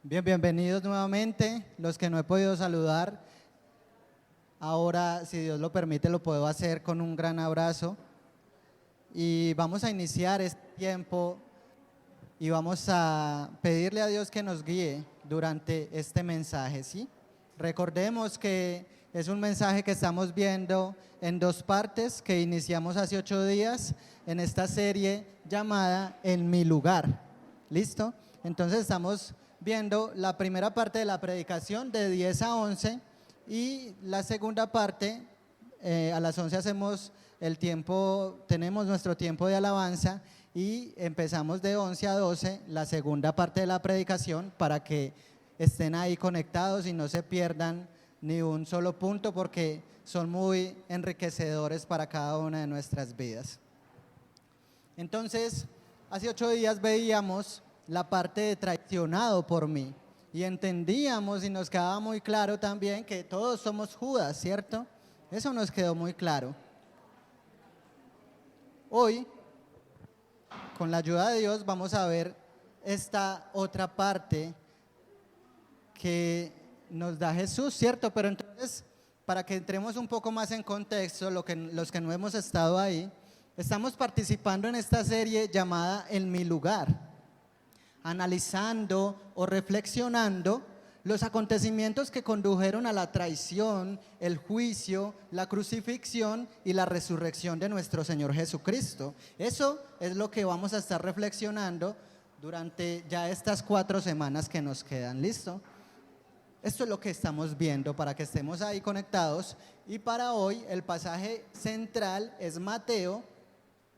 Bien, bienvenidos nuevamente. Los que no he podido saludar, ahora, si Dios lo permite, lo puedo hacer con un gran abrazo. Y vamos a iniciar este tiempo y vamos a pedirle a Dios que nos guíe durante este mensaje, ¿sí? Recordemos que es un mensaje que estamos viendo en dos partes que iniciamos hace 8 días en esta serie llamada En mi lugar. ¿Listo? Entonces estamos viendo la primera parte de la predicación de 10 a 11 y la segunda parte, a las 11 hacemos el tiempo, tenemos nuestro tiempo de alabanza y empezamos de 11 a 12 la segunda parte de la predicación para que estén ahí conectados y no se pierdan ni un solo punto porque son muy enriquecedores para cada una de nuestras vidas. Entonces, hace 8 días veíamos la parte de traicionado por mí y entendíamos y nos quedaba muy claro también que todos somos Judas, ¿cierto? Eso nos quedó muy claro. Hoy, con la ayuda de Dios, vamos a ver esta otra parte que nos da Jesús, ¿cierto? Pero entonces, para que entremos un poco más en contexto, los que no hemos estado ahí, estamos participando en esta serie llamada En mi lugar, analizando o reflexionando los acontecimientos que condujeron a la traición, el juicio, la crucifixión y la resurrección de nuestro Señor Jesucristo. Eso es lo que vamos a estar reflexionando durante ya estas 4 semanas que nos quedan. ¿Listo? Esto es lo que estamos viendo para que estemos ahí conectados. Y para hoy el pasaje central es Mateo,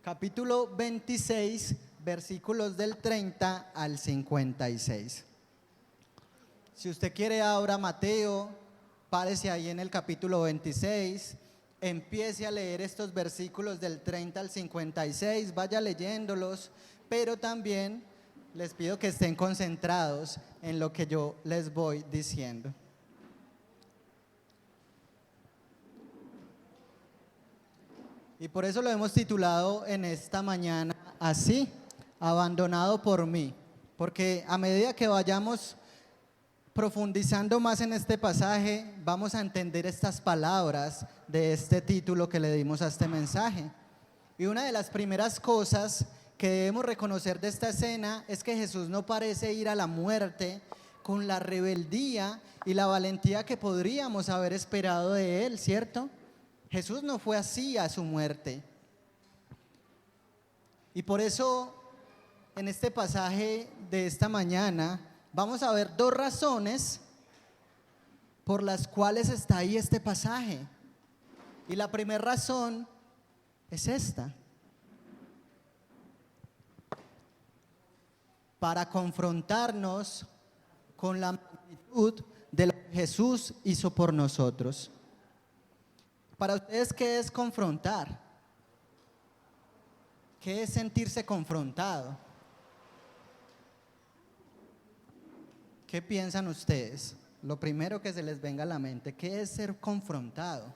capítulo 26, versículos del 30 al 56. Si usted quiere ahora Mateo, párese ahí en el capítulo 26, empiece a leer estos versículos del 30 al 56, vaya leyéndolos, pero también les pido que estén concentrados en lo que yo les voy diciendo. Y por eso lo hemos titulado en esta mañana así, abandonado por mí, porque a medida que vayamos profundizando más en este pasaje, vamos a entender estas palabras de este título que le dimos a este mensaje. Y una de las primeras cosas que debemos reconocer de esta escena es que Jesús no parece ir a la muerte con la rebeldía y la valentía que podríamos haber esperado de él, ¿cierto? Jesús no fue así a su muerte. Y por eso, en este pasaje de esta mañana, vamos a ver 2 razones por las cuales está ahí este pasaje. Y la primera razón es esta: para confrontarnos con la magnitud de lo que Jesús hizo por nosotros. Para ustedes, ¿qué es confrontar? ¿Qué es sentirse confrontado? ¿Qué piensan ustedes? Lo primero que se les venga a la mente, ¿qué es ser confrontado?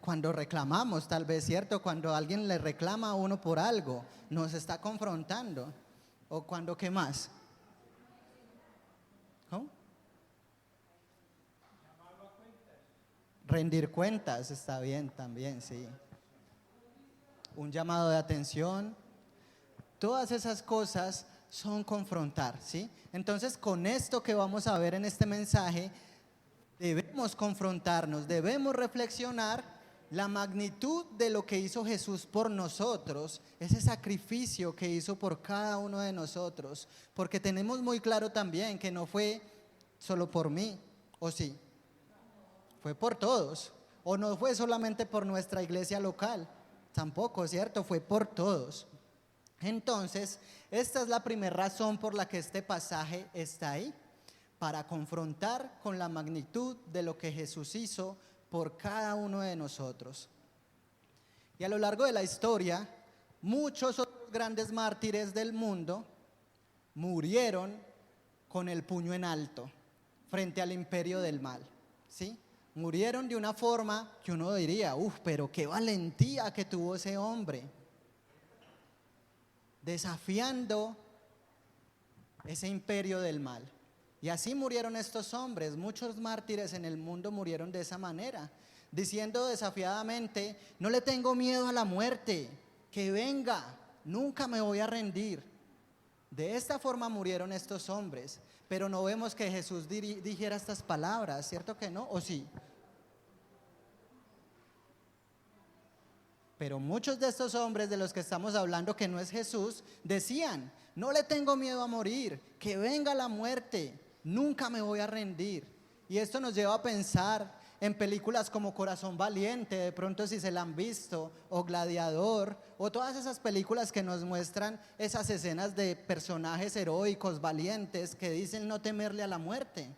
Cuando reclamamos, tal vez, ¿cierto? Cuando alguien le reclama a uno por algo, nos está confrontando. ¿O cuando qué más? ¿Cómo? Rendir cuentas, está bien también, sí. Un llamado de atención. Todas esas cosas son confrontar, ¿sí? Entonces, con esto que vamos a ver en este mensaje, debemos confrontarnos, debemos reflexionar la magnitud de lo que hizo Jesús por nosotros, ese sacrificio que hizo por cada uno de nosotros, porque tenemos muy claro también que no fue solo por mí, ¿o sí? Fue por todos, o no fue solamente por nuestra iglesia local, tampoco, ¿cierto? Fue por todos. Entonces, esta es la primera razón por la que este pasaje está ahí, para confrontar con la magnitud de lo que Jesús hizo por cada uno de nosotros. Y a lo largo de la historia, muchos otros grandes mártires del mundo murieron con el puño en alto frente al imperio del mal, ¿sí? Murieron de una forma que uno diría, pero qué valentía que tuvo ese hombre. desafiando ese imperio del mal. Y así murieron estos hombres. Muchos mártires en el mundo murieron de esa manera, diciendo desafiadamente: no le tengo miedo a la muerte, que venga, nunca me voy a rendir. De esta forma murieron estos hombres, pero no vemos que Jesús dijera estas palabras, ¿cierto que no? ¿O sí? Pero muchos de estos hombres de los que estamos hablando, que no es Jesús, decían: no le tengo miedo a morir, que venga la muerte, nunca me voy a rendir. Y esto nos lleva a pensar en películas como Corazón Valiente, de pronto si se la han visto, o Gladiador, o todas esas películas que nos muestran esas escenas de personajes heroicos, valientes, que dicen no temerle a la muerte.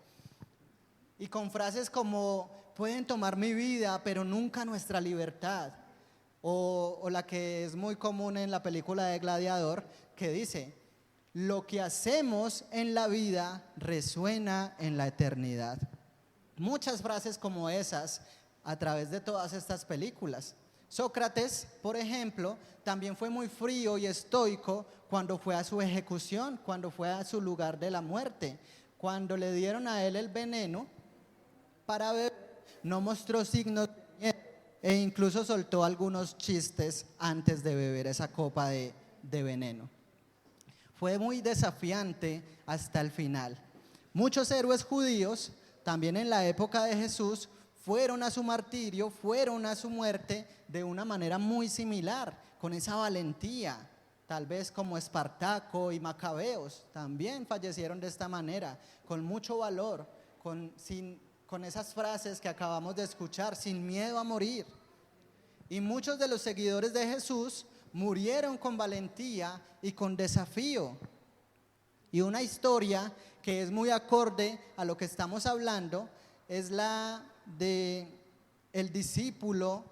Y con frases como: pueden tomar mi vida, pero nunca nuestra libertad. O la que es muy común en la película de Gladiador, que dice: lo que hacemos en la vida resuena en la eternidad. Muchas frases como esas a través de todas estas películas. Sócrates, por ejemplo, también fue muy frío y estoico cuando fue a su ejecución, cuando fue a su lugar de la muerte. Cuando le dieron a él el veneno para beber, no mostró signos de miedo, e incluso soltó algunos chistes antes de beber esa copa de veneno. Fue muy desafiante hasta el final. Muchos héroes judíos, también en la época de Jesús, fueron a su martirio, fueron a su muerte de una manera muy similar, con esa valentía, tal vez como Espartaco y Macabeos, también fallecieron de esta manera, con mucho valor, con esas frases que acabamos de escuchar: sin miedo a morir. Y muchos de los seguidores de Jesús murieron con valentía y con desafío. Y una historia que es muy acorde a lo que estamos hablando es la de el discípulo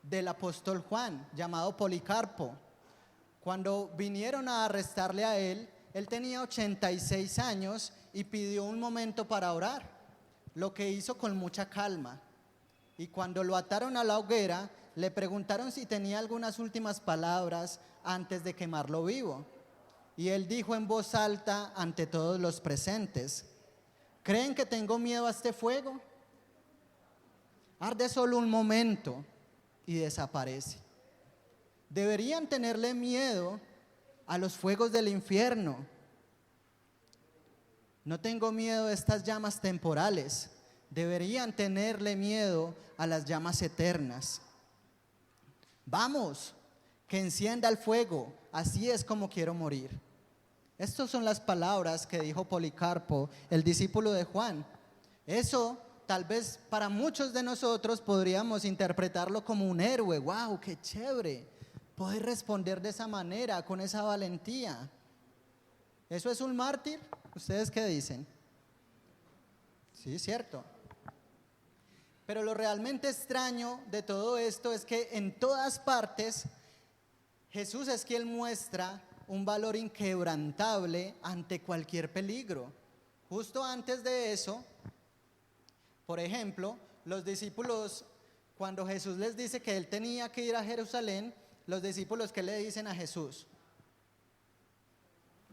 del apóstol Juan, llamado Policarpo. Cuando vinieron a arrestarle a él tenía 86 años y pidió un momento para orar, lo que hizo con mucha calma. Y cuando lo ataron a la hoguera, le preguntaron si tenía algunas últimas palabras antes de quemarlo vivo. Y él dijo en voz alta ante todos los presentes: ¿creen que tengo miedo a este fuego? Arde solo un momento y desaparece. Deberían tenerle miedo a los fuegos del infierno. No tengo miedo de estas llamas temporales. Deberían tenerle miedo a las llamas eternas. Vamos, que encienda el fuego, así es como quiero morir. Estas son las palabras que dijo Policarpo, el discípulo de Juan. Eso tal vez para muchos de nosotros podríamos interpretarlo como un héroe. ¡Wow, qué chévere! Poder responder de esa manera, con esa valentía. ¿Eso es un mártir? ¿Ustedes qué dicen? Sí, cierto. Pero lo realmente extraño de todo esto es que en todas partes Jesús es quien muestra un valor inquebrantable ante cualquier peligro. Justo antes de eso, por ejemplo, los discípulos, cuando Jesús les dice que él tenía que ir a Jerusalén, los discípulos, ¿qué le dicen a Jesús?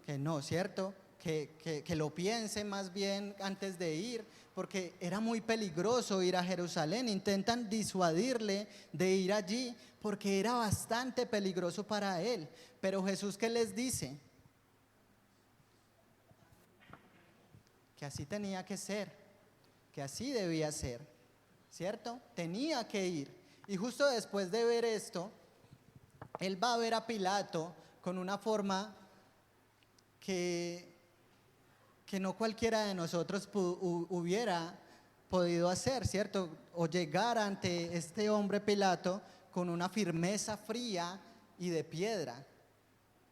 Que no, ¿cierto? Que lo piense más bien antes de ir, porque era muy peligroso ir a Jerusalén. Intentan disuadirle de ir allí porque era bastante peligroso para él. Pero Jesús, ¿qué les dice? Que así tenía que ser, que así debía ser, ¿cierto? Tenía que ir. Y justo después de ver esto, él va a ver a Pilato con una forma que no cualquiera de nosotros hubiera podido hacer, ¿cierto? O llegar ante este hombre Pilato con una firmeza fría y de piedra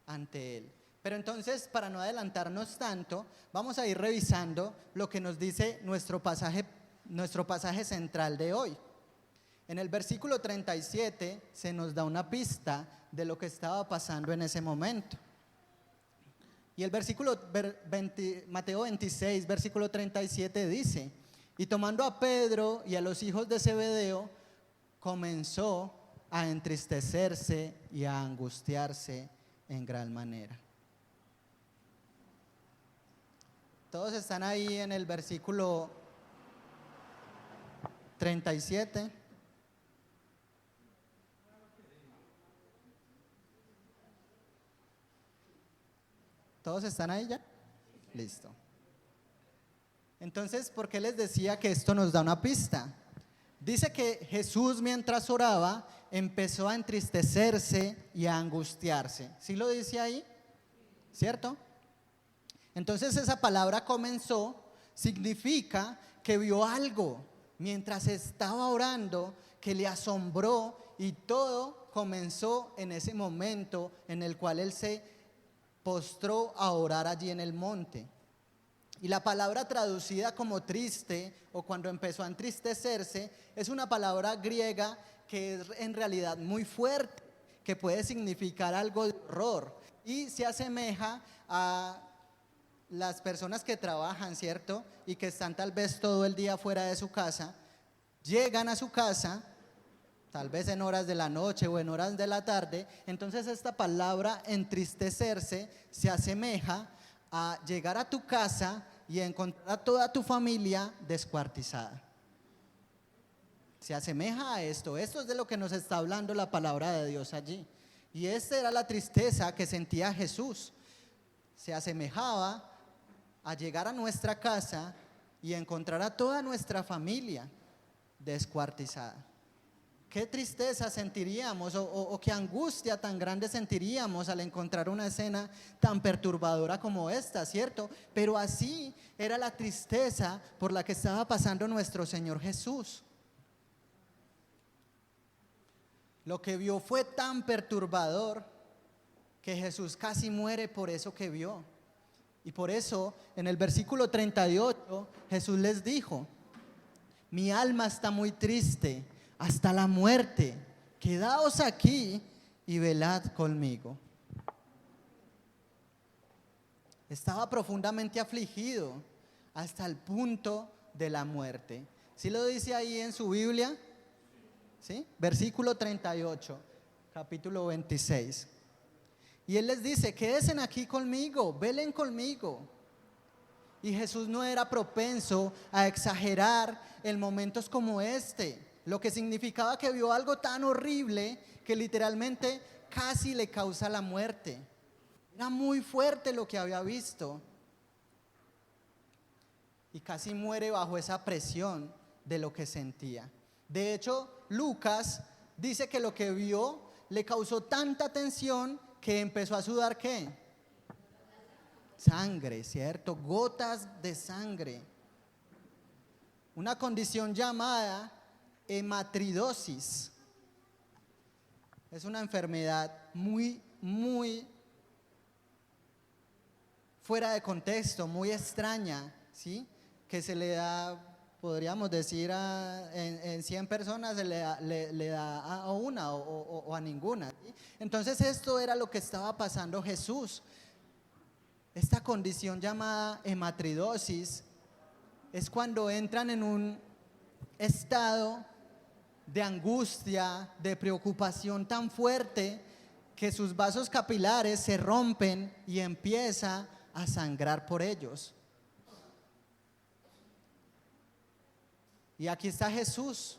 ante él. Pero entonces, para no adelantarnos tanto, vamos a ir revisando lo que nos dice nuestro pasaje central de hoy. En el versículo 37 se nos da una pista de lo que estaba pasando en ese momento. Y el versículo Mateo 26, versículo 37 dice: y tomando a Pedro y a los hijos de Zebedeo, comenzó a entristecerse y a angustiarse en gran manera. Todos están ahí en el versículo 37. ¿Todos están ahí ya? Listo. Entonces, ¿por qué les decía que esto nos da una pista? Dice que Jesús, mientras oraba, empezó a entristecerse y a angustiarse. ¿Sí lo dice ahí? ¿Cierto? Entonces esa palabra comenzó significa que vio algo mientras estaba orando que le asombró, y todo comenzó en ese momento en el cual él se postró a orar allí en el monte. Y la palabra traducida como triste, o cuando empezó a entristecerse, es una palabra griega que es en realidad muy fuerte, que puede significar algo de horror, y se asemeja a las personas que trabajan, ¿cierto? Y que están tal vez todo el día fuera de su casa, llegan a su casa, tal vez en horas de la noche o en horas de la tarde. Entonces esta palabra entristecerse se asemeja a llegar a tu casa y encontrar a toda tu familia descuartizada. Se asemeja a esto. Esto es de lo que nos está hablando la palabra de Dios allí. Y esta era la tristeza que sentía Jesús. Se asemejaba a llegar a nuestra casa y encontrar a toda nuestra familia descuartizada. Qué tristeza sentiríamos o qué angustia tan grande sentiríamos al encontrar una escena tan perturbadora como esta, ¿cierto? Pero así era la tristeza por la que estaba pasando nuestro Señor Jesús. Lo que vio fue tan perturbador que Jesús casi muere por eso que vio. Y por eso en el versículo 38 Jesús les dijo: mi alma está muy triste hasta la muerte, quedaos aquí y velad conmigo. Estaba profundamente afligido hasta el punto de la muerte. ¿Sí lo dice ahí en su Biblia? ¿Sí? Versículo 38, capítulo 26. Y él les dice: quédense aquí conmigo, velen conmigo. Y Jesús no era propenso a exagerar en momentos como este, lo que significaba que vio algo tan horrible que literalmente casi le causa la muerte. Era muy fuerte lo que había visto, y casi muere bajo esa presión de lo que sentía. De hecho, Lucas dice que lo que vio le causó tanta tensión que empezó a sudar, ¿qué? Sangre, ¿cierto? Gotas de sangre. Una condición llamada hematridosis. Es una enfermedad muy fuera de contexto, muy extraña, ¿sí? Que se le da, podríamos decir, en 100 personas le da a una o a ninguna, ¿sí? Entonces esto era lo que estaba pasando Jesús. Esta condición llamada hematridosis es cuando entran en un estado de angustia, de preocupación tan fuerte que sus vasos capilares se rompen y empieza a sangrar por ellos. Y aquí está Jesús,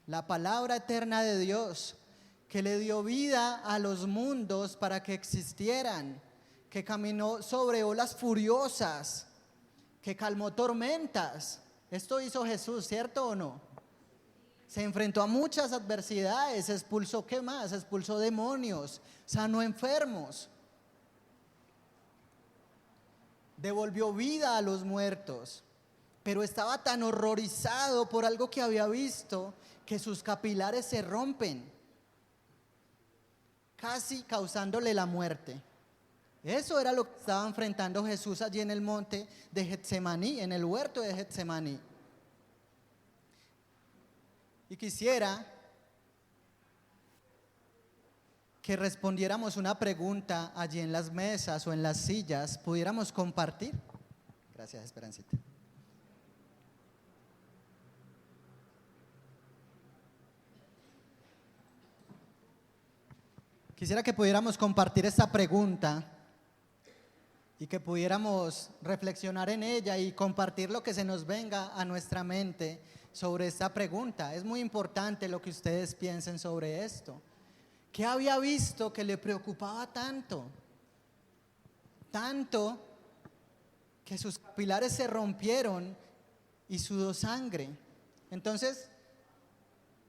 la palabra eterna de Dios, que le dio vida a los mundos para que existieran, que caminó sobre olas furiosas, que calmó tormentas. Esto hizo Jesús, ¿cierto o no? Se enfrentó a muchas adversidades, expulsó, ¿qué más? Expulsó demonios, sanó enfermos, devolvió vida a los muertos. Pero estaba tan horrorizado por algo que había visto que sus capilares se rompen, casi causándole la muerte. Eso era lo que estaba enfrentando Jesús allí en el monte de Getsemaní, en el huerto de Getsemaní. Y quisiera que respondiéramos una pregunta allí en las mesas o en las sillas, pudiéramos compartir. Gracias, Esperancita. Quisiera que pudiéramos compartir esta pregunta y que pudiéramos reflexionar en ella y compartir lo que se nos venga a nuestra mente sobre esta pregunta. Es muy importante lo que ustedes piensen sobre esto. ¿Qué había visto que le preocupaba tanto? Tanto que sus capilares se rompieron y sudó sangre. Entonces,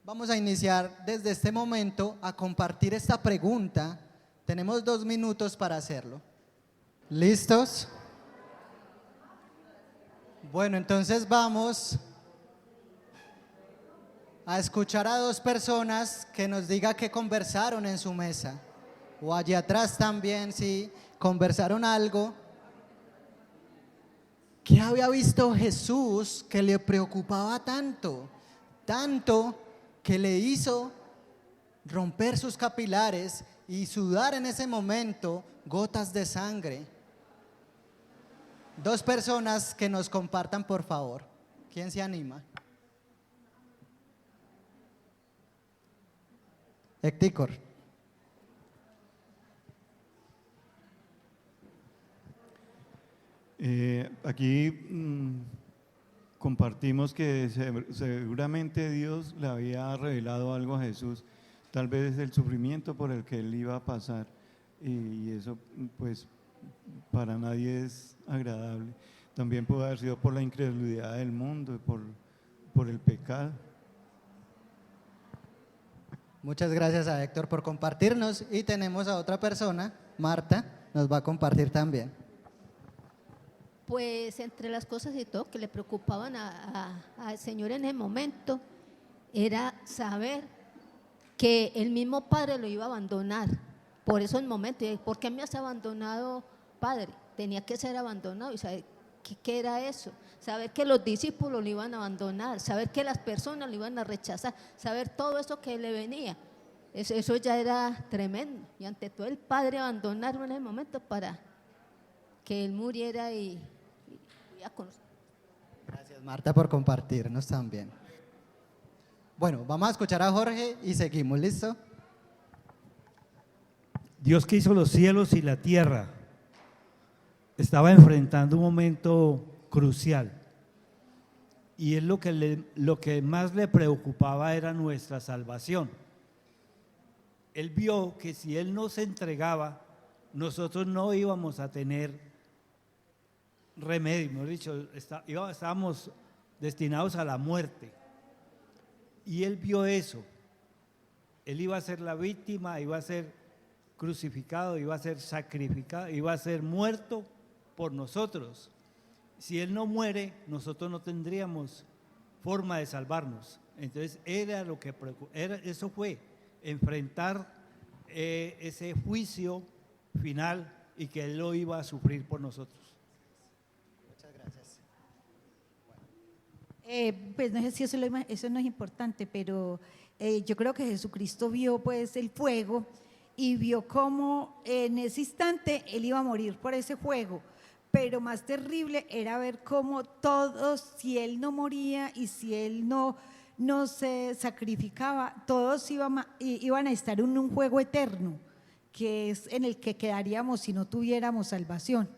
vamos a iniciar desde este momento a compartir esta pregunta. Tenemos 2 minutos para hacerlo. ¿Listos? Bueno, entonces vamos a escuchar a 2 personas que nos diga qué conversaron en su mesa. O allá atrás también, si conversaron algo. ¿Qué había visto Jesús que le preocupaba tanto? Tanto que le hizo romper sus capilares y sudar en ese momento gotas de sangre. 2 personas que nos compartan, por favor. ¿Quién se anima? Héctor. Aquí compartimos que seguramente Dios le había revelado algo a Jesús, tal vez el sufrimiento por el que él iba a pasar, y eso pues para nadie es agradable. También puede haber sido por la incredulidad del mundo, por el pecado. Muchas gracias a Héctor por compartirnos, y tenemos a otra persona, Marta, nos va a compartir también. Pues entre las cosas y todo que le preocupaban al Señor en ese momento era saber que el mismo Padre lo iba a abandonar. Por eso en momento, ¿por qué me has abandonado, Padre? Tenía que ser abandonado y saber qué era eso. Saber que los discípulos lo iban a abandonar, saber que las personas lo iban a rechazar, saber todo eso que le venía. Eso ya era tremendo. Y ante todo el Padre abandonarlo en ese momento para que él muriera y a conocer. Gracias, Marta, por compartirnos también. Bueno, vamos a escuchar a Jorge y seguimos, ¿listo? Dios que hizo los cielos y la tierra estaba enfrentando un momento crucial, y es lo que más le preocupaba era nuestra salvación. Él vio que si Él nos entregaba, nosotros no íbamos a tener remedio, mejor dicho, estábamos destinados a la muerte. Y Él vio eso. Él iba a ser la víctima, iba a ser crucificado, iba a ser sacrificado, iba a ser muerto por nosotros. Si Él no muere, nosotros no tendríamos forma de salvarnos. Entonces era lo que eso fue enfrentar ese juicio final, y que Él lo iba a sufrir por nosotros. Muchas gracias. Pues no sé si eso no es importante, pero yo creo que Jesucristo vio pues el fuego y vio cómo en ese instante Él iba a morir por ese fuego, pero más terrible era ver cómo todos, si Él no moría y si Él no se sacrificaba, todos iban a estar en un fuego eterno, que es en el que quedaríamos si no tuviéramos salvación.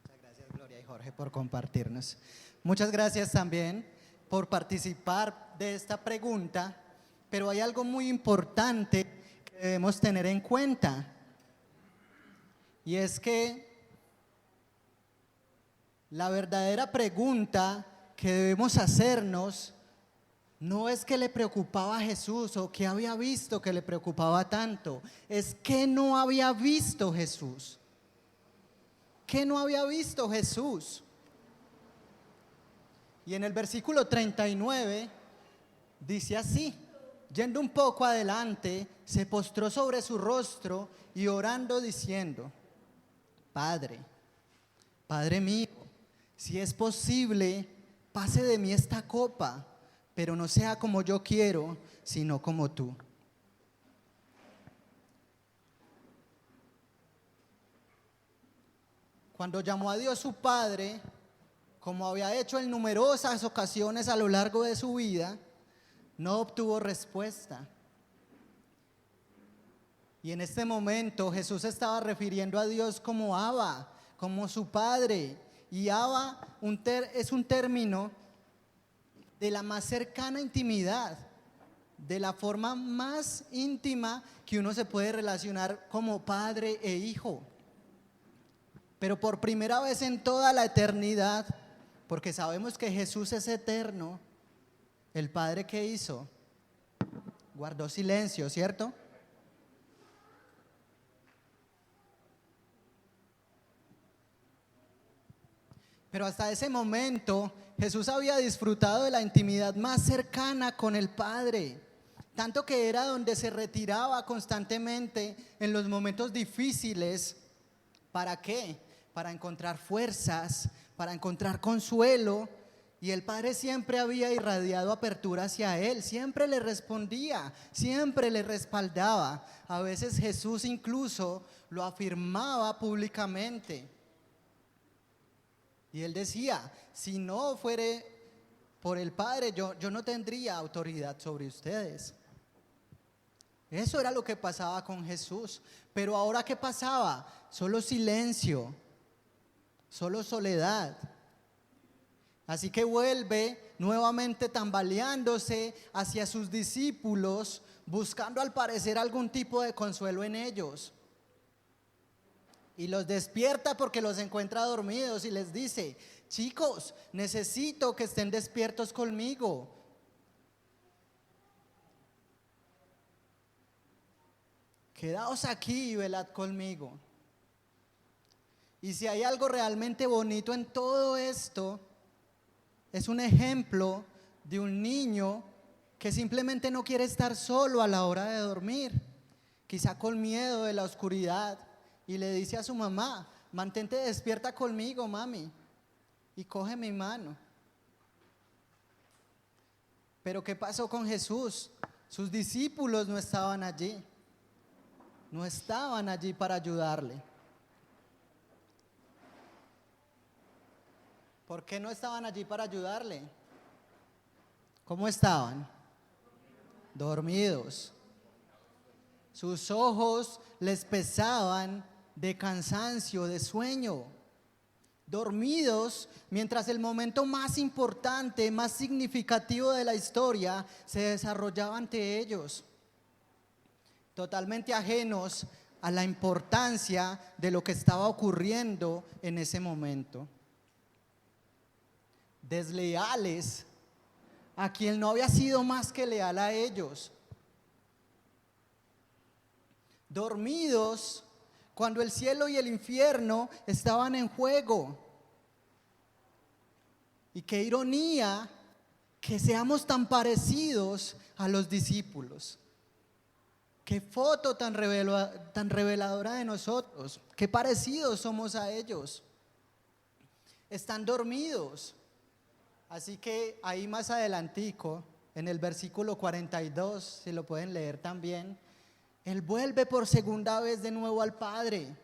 Muchas gracias, Gloria y Jorge, por compartirnos. Muchas gracias también por participar de esta pregunta, pero hay algo muy importante que debemos tener en cuenta, y es que la verdadera pregunta que debemos hacernos no es qué le preocupaba a Jesús o qué había visto que le preocupaba tanto, es qué no había visto Jesús. ¿Qué no había visto Jesús? Y en el versículo 39 dice así: yendo un poco adelante, se postró sobre su rostro y orando diciendo: Padre, Padre mío, si es posible, pase de mí esta copa, pero no sea como yo quiero, sino como tú. Cuando llamó a Dios su Padre, como había hecho en numerosas ocasiones a lo largo de su vida, no obtuvo respuesta. Y en este momento Jesús estaba refiriendo a Dios como Abba, como su Padre. Y Abba es un término de la más cercana intimidad, de la forma más íntima que uno se puede relacionar como padre e hijo. Pero por primera vez en toda la eternidad, porque sabemos que Jesús es eterno, el Padre, ¿qué hizo? Guardó silencio, ¿cierto? Pero hasta ese momento Jesús había disfrutado de la intimidad más cercana con el Padre, tanto que era donde se retiraba constantemente en los momentos difíciles. ¿Para qué? Para encontrar fuerzas, para encontrar consuelo. Y el Padre siempre había irradiado apertura hacia él, siempre le respondía, siempre le respaldaba. A veces Jesús incluso lo afirmaba públicamente. Y él decía, si no fuere por el Padre, yo no tendría autoridad sobre ustedes. Eso era lo que pasaba con Jesús. Pero ahora, ¿qué pasaba? Solo silencio, solo soledad. Así que vuelve nuevamente tambaleándose hacia sus discípulos, buscando al parecer algún tipo de consuelo en ellos. Y los despierta porque los encuentra dormidos y les dice, chicos, necesito que estén despiertos conmigo. Quedaos aquí y velad conmigo. Y si hay algo realmente bonito en todo esto, es un ejemplo de un niño que simplemente no quiere estar solo a la hora de dormir, quizá con miedo de la oscuridad. Y le dice a su mamá, mantente despierta conmigo, mami, y coge mi mano. Pero ¿qué pasó con Jesús? Sus discípulos no estaban allí, no estaban allí para ayudarle. ¿Por qué no estaban allí para ayudarle? ¿Cómo estaban? Dormidos. Sus ojos les pesaban de cansancio, de sueño, dormidos mientras el momento más importante, más significativo de la historia se desarrollaba ante ellos, totalmente ajenos a la importancia de lo que estaba ocurriendo en ese momento, desleales a quien no había sido más que leal a ellos, dormidos cuando el cielo y el infierno estaban en juego. Y qué ironía que seamos tan parecidos a los discípulos. Qué foto tan reveladora de nosotros, qué parecidos somos a ellos. Están dormidos. Así que ahí más adelantico, en el versículo 42, si lo pueden leer también, él vuelve por segunda vez de nuevo al Padre,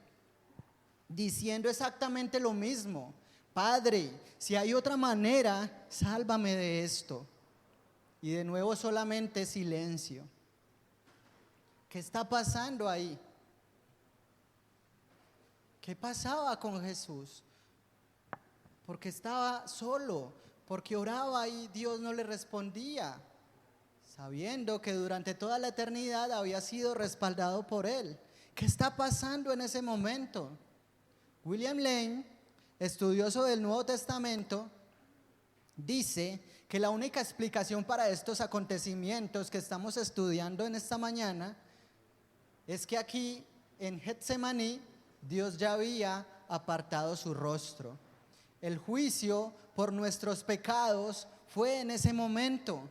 diciendo exactamente lo mismo. Padre, si hay otra manera, sálvame de esto. Y de nuevo solamente silencio. ¿Qué está pasando ahí? ¿Qué pasaba con Jesús? Porque estaba solo, porque oraba y Dios no le respondía, sabiendo que durante toda la eternidad había sido respaldado por él. ¿Qué está pasando en ese momento? William Lane, estudioso del Nuevo Testamento, dice que la única explicación para estos acontecimientos que estamos estudiando en esta mañana es que aquí en Getsemaní Dios ya había apartado su rostro. El juicio por nuestros pecados fue en ese momento.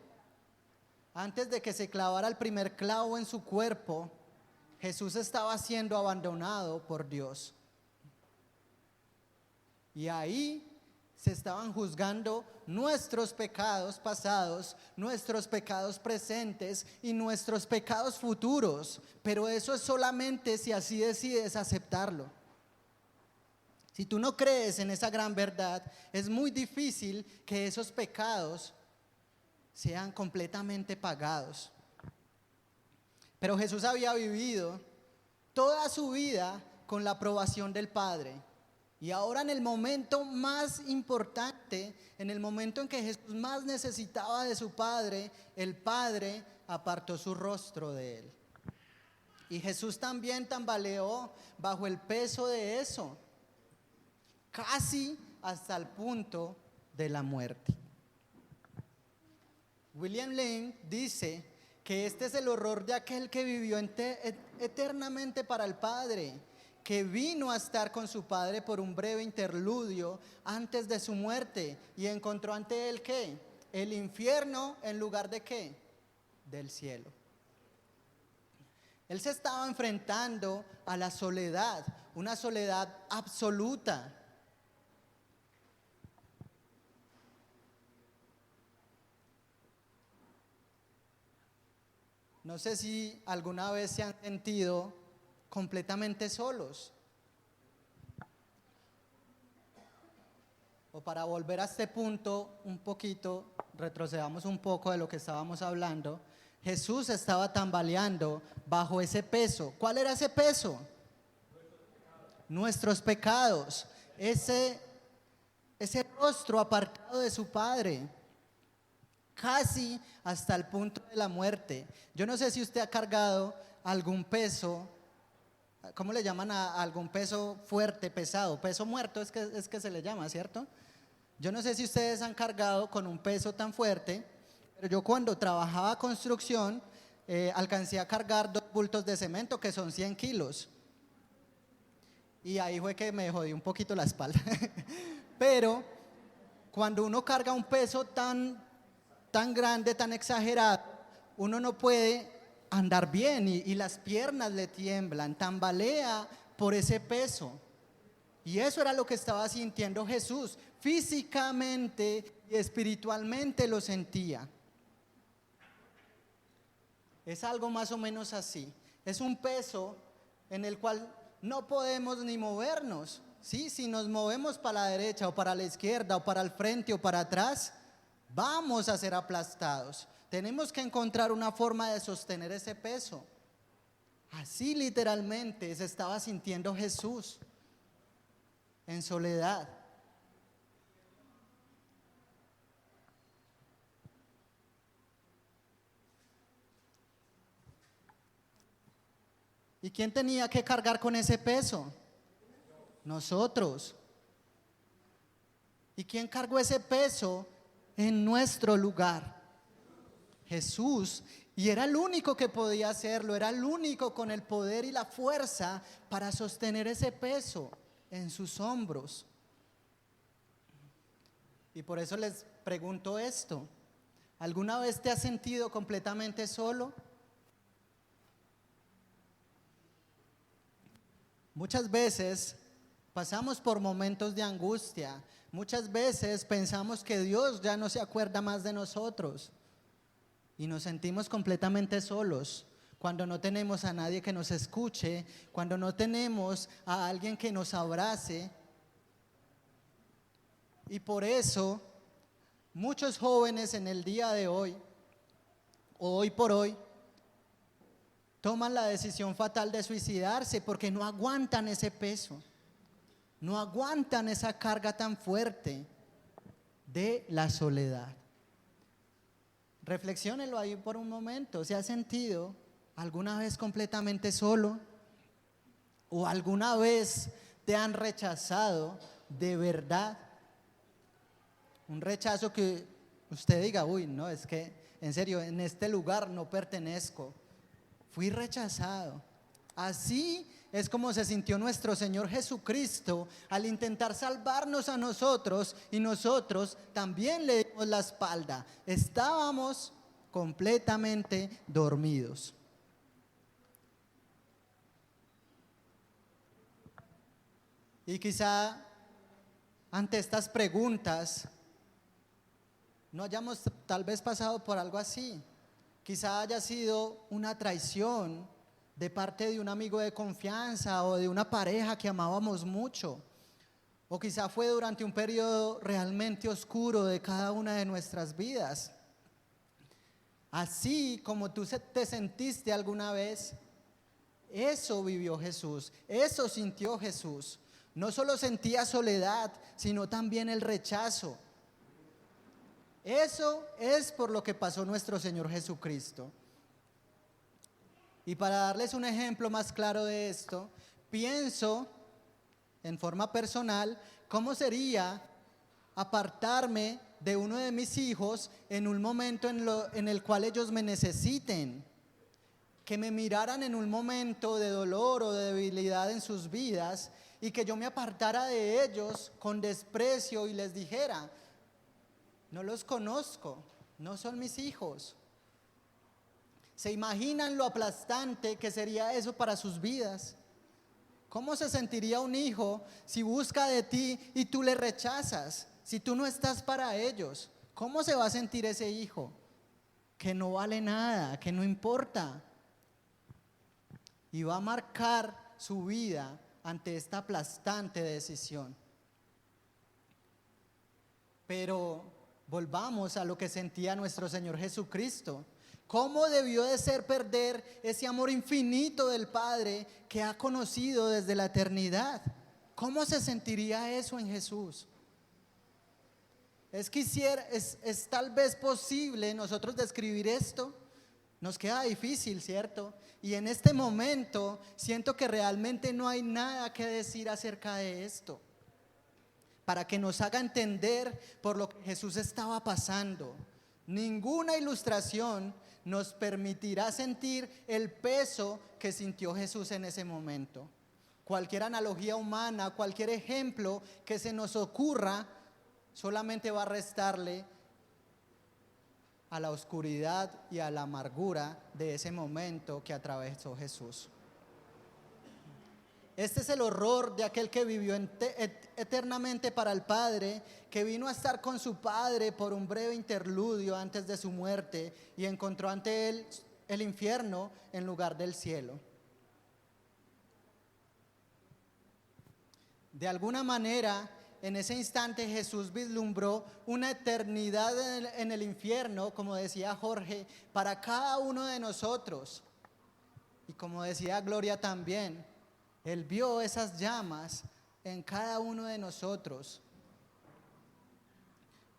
Antes de que se clavara el primer clavo en su cuerpo, Jesús estaba siendo abandonado por Dios. Y ahí se estaban juzgando nuestros pecados pasados, nuestros pecados presentes y nuestros pecados futuros. Pero eso es solamente si así decides aceptarlo. Si tú no crees en esa gran verdad, es muy difícil que esos pecados sean completamente pagados. Pero Jesús había vivido toda su vida con la aprobación del Padre. Y ahora en el momento más importante, en el momento en que Jesús más necesitaba de su Padre, el Padre apartó su rostro de él. Y Jesús también tambaleó bajo el peso de eso, casi hasta el punto de la muerte. William Lane dice que este es el horror de aquel que vivió eternamente para el Padre, que vino a estar con su Padre por un breve interludio antes de su muerte y encontró ante él ¿qué? El infierno en lugar de ¿qué? Del cielo. Él se estaba enfrentando a la soledad, una soledad absoluta. No sé si alguna vez se han sentido completamente solos. O para volver a este punto un poquito, retrocedamos un poco de lo que estábamos hablando. Jesús estaba tambaleando bajo ese peso. ¿Cuál era ese peso? Nuestros pecados. Ese rostro apartado de su Padre, casi hasta el punto de la muerte. Yo no sé si usted ha cargado algún peso. ¿Cómo le llaman a algún peso fuerte, pesado? Peso muerto es que se le llama, ¿cierto? Yo no sé si ustedes han cargado con un peso tan fuerte, pero yo cuando trabajaba construcción alcancé a cargar 2 bultos de cemento que son 100 kilos. Y ahí fue que me jodí un poquito la espalda. Pero cuando uno carga un peso tan grande, tan exagerado, uno no puede andar bien y las piernas le tiemblan, tambalea por ese peso. Y eso era lo que estaba sintiendo Jesús, físicamente y espiritualmente lo sentía. Es algo más o menos así, es un peso en el cual no podemos ni movernos, ¿sí? Si nos movemos para la derecha o para la izquierda o para el frente o para atrás, vamos a ser aplastados. Tenemos que encontrar una forma de sostener ese peso. Así literalmente se estaba sintiendo Jesús en soledad. ¿Y quién tenía que cargar con ese peso? Nosotros. ¿Y quién cargó ese peso en nuestro lugar? Jesús. Y era el único que podía hacerlo, era el único con el poder y la fuerza para sostener ese peso en sus hombros. Y por eso les pregunto esto: ¿alguna vez te has sentido completamente solo? Muchas veces pasamos por momentos de angustia, muchas veces pensamos que Dios ya no se acuerda más de nosotros y nos sentimos completamente solos cuando no tenemos a nadie que nos escuche, cuando no tenemos a alguien que nos abrace. Y por eso muchos jóvenes en el día de hoy, o hoy por hoy, toman la decisión fatal de suicidarse porque no aguantan ese peso, no aguantan esa carga tan fuerte de la soledad. Reflexiónenlo ahí por un momento. ¿Se ha sentido alguna vez completamente solo? ¿O alguna vez te han rechazado de verdad? Un rechazo que usted diga: uy, no, es que en serio, en este lugar no pertenezco. Fui rechazado. Así es como se sintió nuestro Señor Jesucristo al intentar salvarnos a nosotros, y nosotros también le dimos la espalda. Estábamos completamente dormidos. Y quizá ante estas preguntas no hayamos tal vez pasado por algo así. Quizá haya sido una traición de parte de un amigo de confianza o de una pareja que amábamos mucho. O quizá fue durante un periodo realmente oscuro de cada una de nuestras vidas. Así como tú te sentiste alguna vez, Eso vivió Jesús, eso sintió Jesús. No solo sentía soledad, sino también el rechazo. Eso es por lo que pasó nuestro Señor Jesucristo. Y para darles un ejemplo más claro de esto, pienso en forma personal cómo sería apartarme de uno de mis hijos en un momento en el cual ellos me necesiten, que me miraran en un momento de dolor o de debilidad en sus vidas y que yo me apartara de ellos con desprecio y les dijera: no los conozco, no son mis hijos. ¿Se imaginan lo aplastante que sería eso para sus vidas? ¿Cómo se sentiría un hijo si busca de ti y tú le rechazas? Si tú no estás para ellos, ¿cómo se va a sentir ese hijo? Que no vale nada, que no importa. Y va a marcar su vida ante esta aplastante decisión. Pero volvamos a lo que sentía nuestro Señor Jesucristo. ¿Cómo debió de ser perder ese amor infinito del Padre que ha conocido desde la eternidad? ¿Cómo se sentiría eso en Jesús? Es tal vez posible nosotros describir esto. Nos queda difícil, ¿cierto? Y en este momento siento que realmente no hay nada que decir acerca de esto, para que nos haga entender por lo que Jesús estaba pasando. Ninguna ilustración nos permitirá sentir el peso que sintió Jesús en ese momento. Cualquier analogía humana, cualquier ejemplo que se nos ocurra, solamente va a restarle a la oscuridad y a la amargura de ese momento que atravesó Jesús. Este es el horror de aquel que vivió eternamente para el Padre, que vino a estar con su Padre por un breve interludio antes de su muerte y encontró ante él el infierno en lugar del cielo. De alguna manera, en ese instante Jesús vislumbró una eternidad en el infierno, como decía Jorge, para cada uno de nosotros. Y como decía Gloria también, Él vio esas llamas en cada uno de nosotros.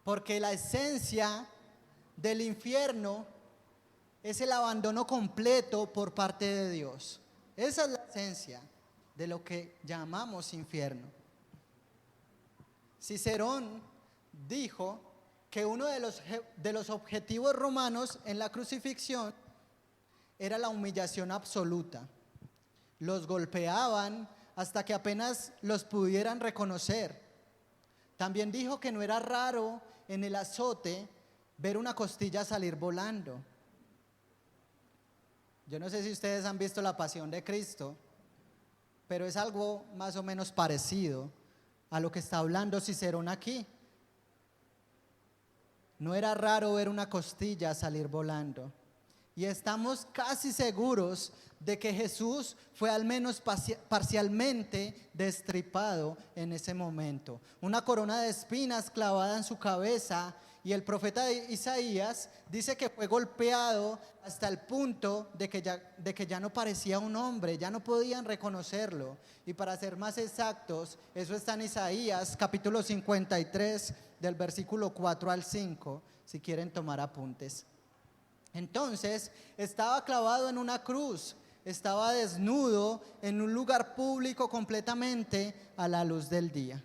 Porque la esencia del infierno es el abandono completo por parte de Dios. Esa es la esencia de lo que llamamos infierno. Cicerón dijo que uno de los objetivos romanos en la crucifixión era la humillación absoluta. Los golpeaban hasta que apenas los pudieran reconocer. También dijo que no era raro en el azote ver una costilla salir volando. Yo no sé si ustedes han visto La Pasión de Cristo, pero es algo más o menos parecido a lo que está hablando Cicerón aquí. No era raro ver una costilla salir volando. Y estamos casi seguros de que Jesús fue al menos parcialmente destripado en ese momento. Una corona de espinas clavada en su cabeza, y el profeta Isaías dice que fue golpeado hasta el punto de que ya no parecía un hombre, ya no podían reconocerlo. Y para ser más exactos, eso está en Isaías capítulo 53 del versículo 4 al 5, si quieren tomar apuntes. Entonces, estaba clavado en una cruz, estaba desnudo en un lugar público completamente a la luz del día.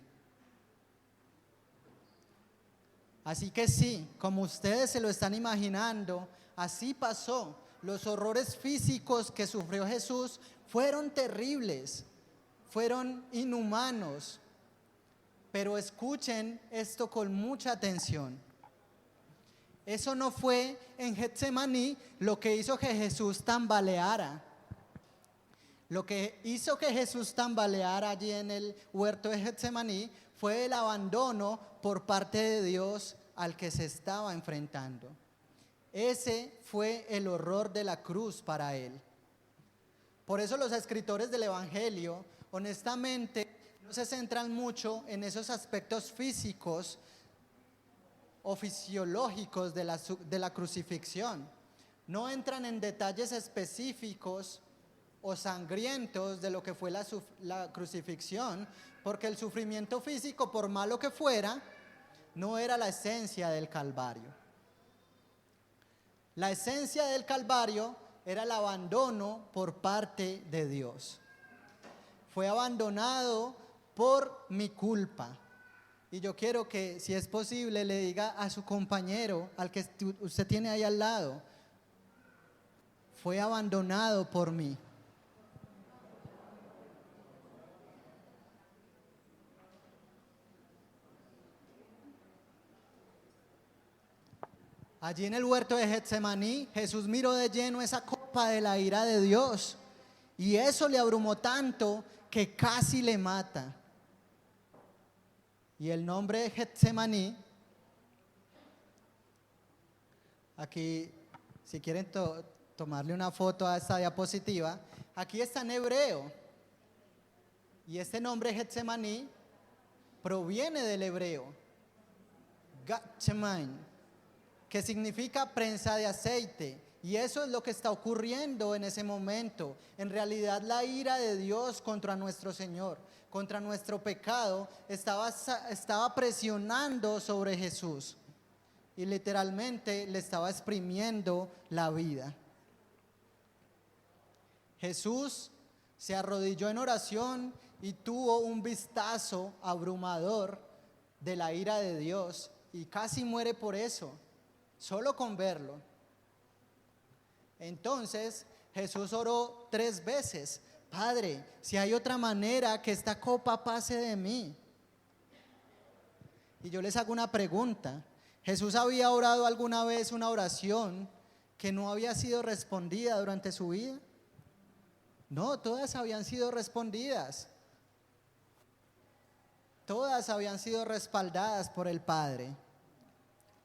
Así que sí, como ustedes se lo están imaginando, así pasó. Los horrores físicos que sufrió Jesús fueron terribles, fueron inhumanos. Pero escuchen esto con mucha atención. Eso no fue en Getsemaní lo que hizo que Jesús tambaleara. Lo que hizo que Jesús tambaleara allí en el huerto de Getsemaní fue el abandono por parte de Dios al que se estaba enfrentando. Ese fue el horror de la cruz para él. Por eso los escritores del Evangelio, honestamente, no se centran mucho en esos aspectos físicos o fisiológicos de la crucifixión. No entran en detalles específicos o sangrientos de lo que fue la crucifixión, porque el sufrimiento físico, por malo que fuera, no era la esencia del Calvario. La esencia del Calvario era el abandono por parte de Dios. Fue abandonado por mi culpa. Y yo quiero que, si es posible, le diga a su compañero, al que usted tiene ahí al lado, fue abandonado por mí. Allí en el huerto de Getsemaní, Jesús miró de lleno esa copa de la ira de Dios, y eso le abrumó tanto que casi le mata. Y el nombre de Getsemaní, aquí, si quieren tomarle una foto a esta diapositiva, aquí está en hebreo. Y este nombre Getsemaní proviene del hebreo, Gatcheman, que significa prensa de aceite. Y eso es lo que está ocurriendo en ese momento. En realidad, la ira de Dios contra nuestro Señor, contra nuestro pecado, estaba presionando sobre Jesús. Y literalmente le estaba exprimiendo la vida. Jesús se arrodilló en oración y tuvo un vistazo abrumador de la ira de Dios. Y casi muere por eso, solo con verlo. Entonces Jesús oró 3 veces: Padre, si hay otra manera que esta copa pase de mí. Y yo les hago una pregunta: ¿Jesús había orado alguna vez una oración que no había sido respondida durante su vida? No, todas habían sido respondidas. Todas habían sido respaldadas por el Padre.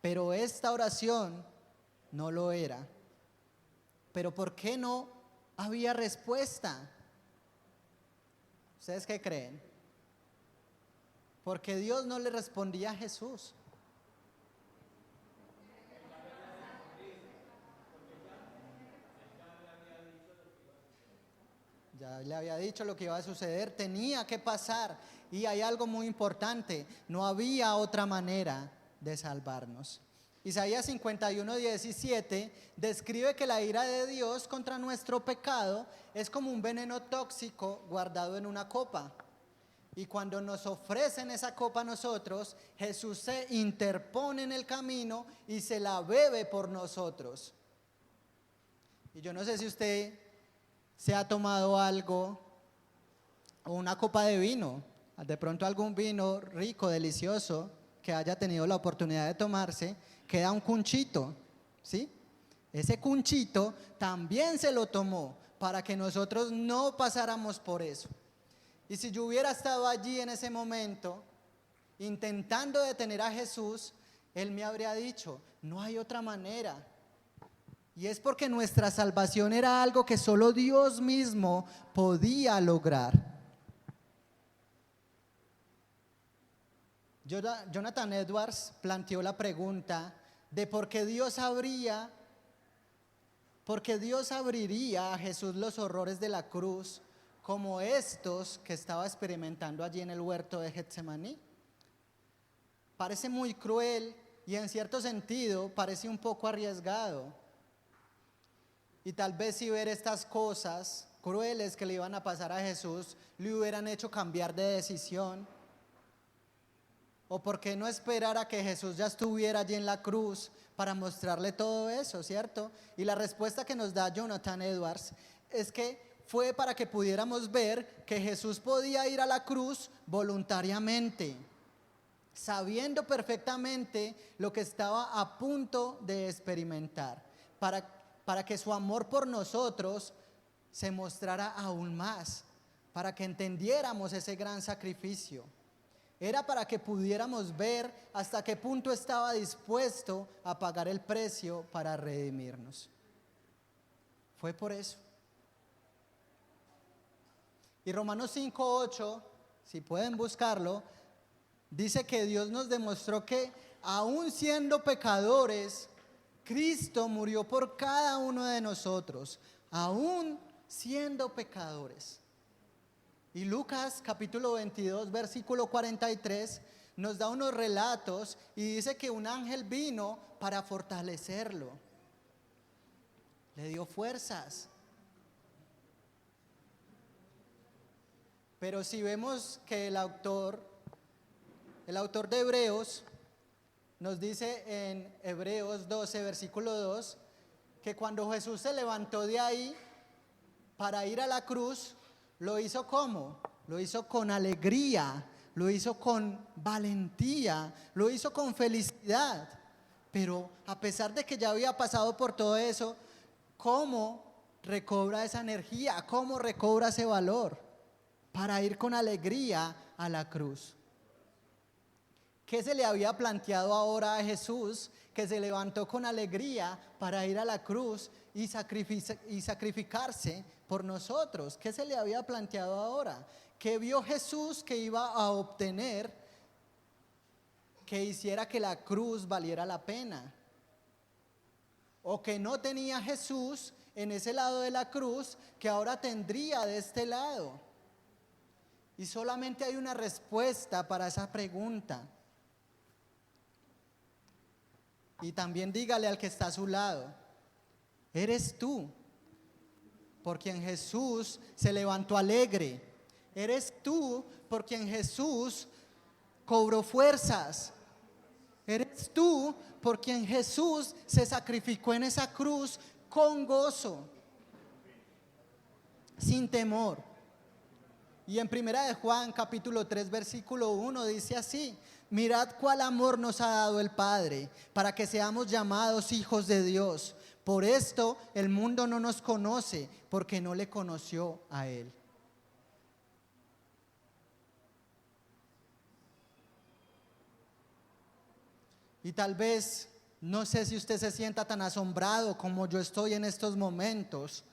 Pero esta oración no lo era. Pero ¿por qué no había respuesta? ¿Ustedes qué creen? Porque Dios no le respondía a Jesús. Ya le había dicho lo que iba a suceder, tenía que pasar. Y hay algo muy importante: no había otra manera de salvarnos. Isaías 51:17 describe que la ira de Dios contra nuestro pecado es como un veneno tóxico guardado en una copa. Y cuando nos ofrecen esa copa a nosotros, Jesús se interpone en el camino y se la bebe por nosotros. Y yo no sé si usted se ha tomado algo, o una copa de vino, de pronto algún vino rico, delicioso, que haya tenido la oportunidad de tomarse, queda un cunchito, ¿sí? Ese cunchito también se lo tomó para que nosotros no pasáramos por eso. Y si yo hubiera estado allí en ese momento, intentando detener a Jesús, Él me habría dicho: no hay otra manera. Y es porque nuestra salvación era algo que solo Dios mismo podía lograr. Jonathan Edwards planteó la pregunta de por qué Dios abriría a Jesús los horrores de la cruz como estos que estaba experimentando allí en el huerto de Getsemaní. Parece muy cruel y en cierto sentido parece un poco arriesgado. Y tal vez si ver estas cosas crueles que le iban a pasar a Jesús le hubieran hecho cambiar de decisión. ¿O por qué no esperar a que Jesús ya estuviera allí en la cruz para mostrarle todo eso, cierto? Y la respuesta que nos da Jonathan Edwards es que fue para que pudiéramos ver que Jesús podía ir a la cruz voluntariamente, sabiendo perfectamente lo que estaba a punto de experimentar, para que su amor por nosotros se mostrara aún más, para que entendiéramos ese gran sacrificio. Era para que pudiéramos ver hasta qué punto estaba dispuesto a pagar el precio para redimirnos. Fue por eso. Y Romanos 5:8, si pueden buscarlo, dice que Dios nos demostró que aún siendo pecadores, Cristo murió por cada uno de nosotros, aún siendo pecadores. Y Lucas capítulo 22, versículo 43, nos da unos relatos y dice que un ángel vino para fortalecerlo. Le dio fuerzas. Pero si vemos que el autor de Hebreos nos dice en Hebreos 12, versículo 2, que cuando Jesús se levantó de ahí para ir a la cruz, lo hizo ¿cómo? Lo hizo con alegría, lo hizo con valentía, lo hizo con felicidad. Pero a pesar de que ya había pasado por todo eso, ¿cómo recobra esa energía? ¿Cómo recobra ese valor para ir con alegría a la cruz? ¿Qué se le había planteado ahora a Jesús, que se levantó con alegría para ir a la cruz y sacrificarse por nosotros? ¿Qué se le había planteado ahora? ¿Qué vio Jesús que iba a obtener que hiciera que la cruz valiera la pena? ¿O que no tenía Jesús en ese lado de la cruz que ahora tendría de este lado? Y solamente hay una respuesta para esa pregunta. Y también dígale al que está a su lado: eres tú por quien Jesús se levantó alegre. Eres tú por quien Jesús cobró fuerzas. Eres tú por quien Jesús se sacrificó en esa cruz con gozo, sin temor. Y en Primera de Juan capítulo 3 versículo 1 dice así: mirad cuál amor nos ha dado el Padre para que seamos llamados hijos de Dios. Por esto el mundo no nos conoce, porque no le conoció a Él. Y tal vez, no sé si usted se sienta tan asombrado como yo estoy en estos momentos,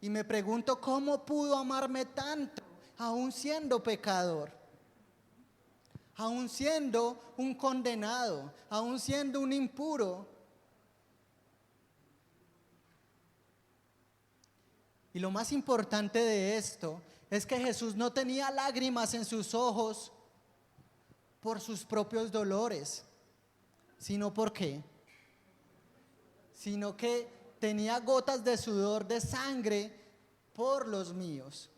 y me pregunto: ¿cómo pudo amarme tanto, aún siendo pecador? Aún siendo un condenado, aún siendo un impuro. Y lo más importante de esto es que Jesús no tenía lágrimas en sus ojos por sus propios dolores, sino ¿por qué? Sino que tenía gotas de sudor de sangre por los míos.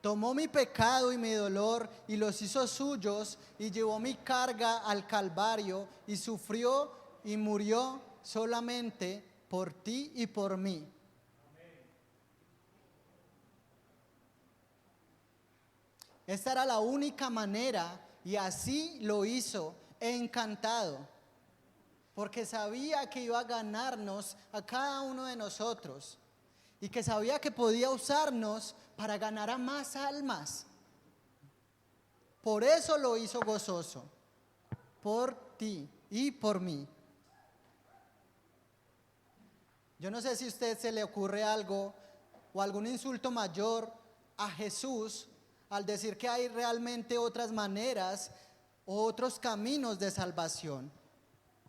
Tomó mi pecado y mi dolor y los hizo suyos, y llevó mi carga al Calvario y sufrió y murió solamente por ti y por mí. Esta era la única manera, y así lo hizo, encantado, porque sabía que iba a ganarnos a cada uno de nosotros, y que sabía que podía usarnos para ganar a más almas. Por eso lo hizo gozoso, por ti y por mí. Yo no sé si a usted se le ocurre algo o algún insulto mayor a Jesús al decir que hay realmente otras maneras o otros caminos de salvación.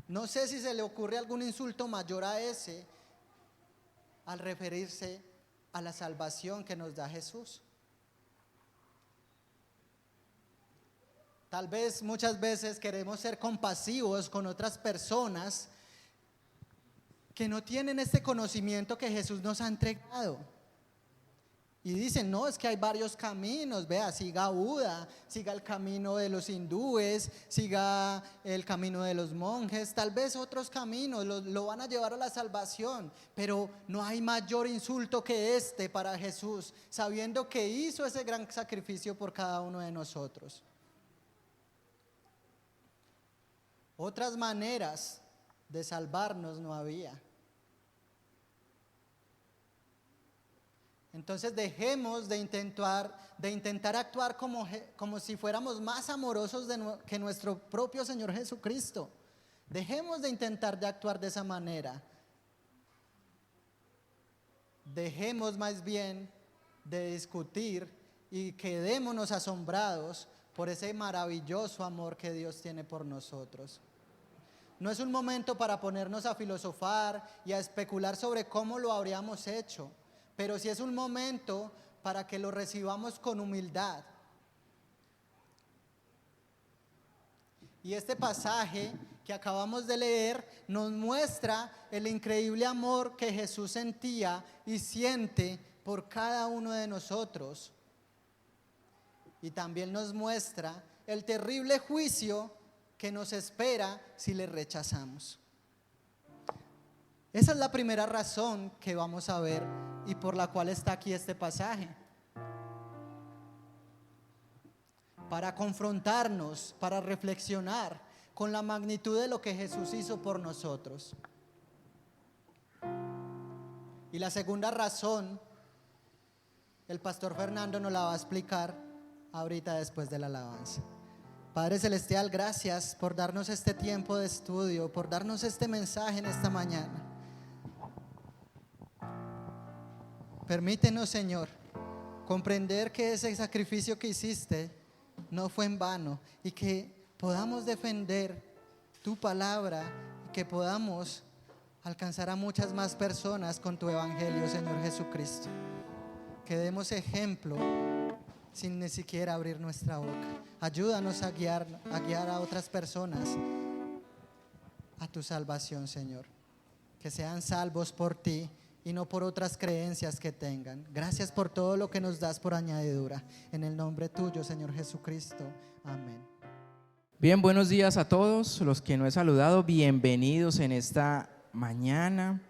No sé si se le ocurre algún insulto mayor a ese al referirse a la salvación que nos da Jesús. Tal vez muchas veces queremos ser compasivos con otras personas que no tienen este conocimiento que Jesús nos ha entregado. Y dicen: no, es que hay varios caminos, vea, siga Buda, siga el camino de los hindúes, siga el camino de los monjes, tal vez otros caminos lo van a llevar a la salvación, pero no hay mayor insulto que este para Jesús, sabiendo que hizo ese gran sacrificio por cada uno de nosotros. Otras maneras de salvarnos no había. Entonces dejemos de intentar actuar como si fuéramos más amorosos que nuestro propio Señor Jesucristo. Dejemos de intentar de actuar de esa manera. Dejemos más bien de discutir y quedémonos asombrados por ese maravilloso amor que Dios tiene por nosotros. No es un momento para ponernos a filosofar y a especular sobre cómo lo habríamos hecho. pero sí es un momento para que lo recibamos con humildad. Y este pasaje que acabamos de leer nos muestra el increíble amor que Jesús sentía y siente por cada uno de nosotros. Y también nos muestra el terrible juicio que nos espera si le rechazamos. Esa es la primera razón que vamos a ver y por la cual está aquí este pasaje. Para confrontarnos, para reflexionar con la magnitud de lo que Jesús hizo por nosotros. Y la segunda razón, el pastor Fernando nos la va a explicar ahorita después de la alabanza. Padre Celestial, gracias por darnos este tiempo de estudio, por darnos este mensaje en esta mañana. Permítenos, Señor, comprender que ese sacrificio que hiciste no fue en vano y que podamos defender tu palabra y que podamos alcanzar a muchas más personas con tu evangelio, Señor Jesucristo. Que demos ejemplo sin ni siquiera abrir nuestra boca. Ayúdanos a guiar a otras personas a tu salvación, Señor. Que sean salvos por ti y no por otras creencias que tengan. Gracias por todo lo que nos das por añadidura. En el nombre tuyo, Señor Jesucristo. Amén. Bien, buenos días a todos los que no he saludado. Bienvenidos en esta mañana.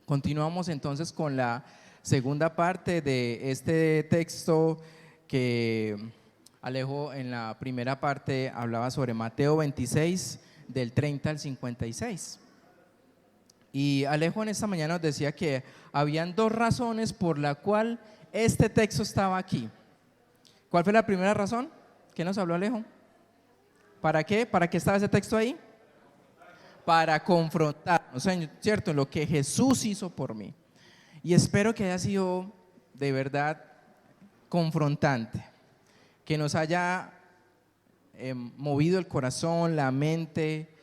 Continuamos entonces con la segunda parte de este texto que Alejo en la primera parte hablaba sobre Mateo 26, del 30 al 56. Y Alejo en esta mañana nos decía que habían dos razones por la cual este texto estaba aquí. ¿Cuál fue la primera razón? ¿Qué nos habló Alejo? ¿Para qué? ¿Para qué estaba ese texto ahí? Para confrontarnos, ¿cierto? Lo que Jesús hizo por mí. Y espero que haya sido de verdad confrontante, que nos haya movido el corazón, la mente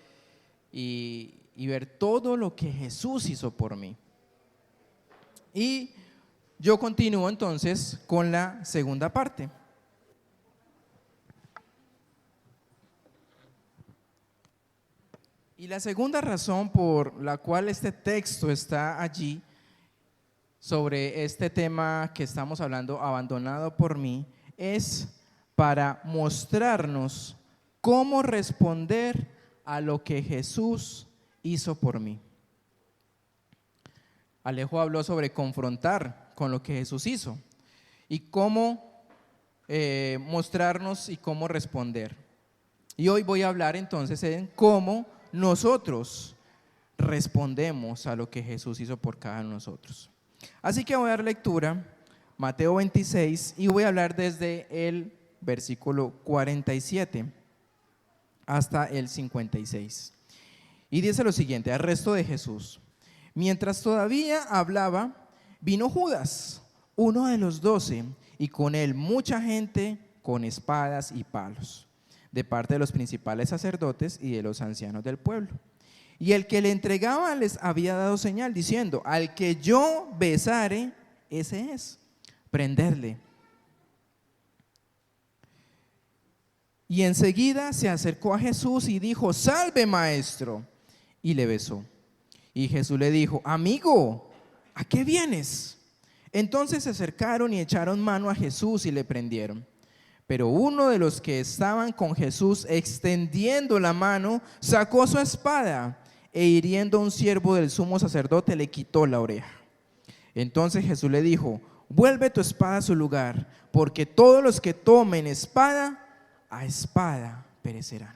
y ver todo lo que Jesús hizo por mí. Y yo continúo entonces con la segunda parte. Y la segunda razón por la cual este texto está allí, sobre este tema que estamos hablando, abandonado por mí, es para mostrarnos cómo responder a lo que Jesús hizo por mí. Alejo habló sobre confrontar con lo que Jesús hizo y cómo mostrarnos y cómo responder. Y hoy voy a hablar entonces en cómo nosotros respondemos a lo que Jesús hizo por cada uno de nosotros. Así que voy a dar lectura, Mateo 26, y voy a hablar desde el versículo 47 hasta el 56. Y dice lo siguiente: arresto de Jesús. Mientras todavía hablaba, vino Judas, uno de los 12, y con él mucha gente con espadas y palos, de parte de los principales sacerdotes y de los ancianos del pueblo. Y el que le entregaba les había dado señal, diciendo: al que yo besare, ese es, prenderle. Y enseguida se acercó a Jesús y dijo: salve, maestro. Y le besó. Y Jesús le dijo: amigo, ¿a qué vienes? Entonces se acercaron y echaron mano a Jesús y le prendieron. Pero uno de los que estaban con Jesús, extendiendo la mano, sacó su espada e hiriendo a un siervo del sumo sacerdote, le quitó la oreja. Entonces Jesús le dijo: vuelve tu espada a su lugar, porque todos los que tomen espada, a espada perecerán.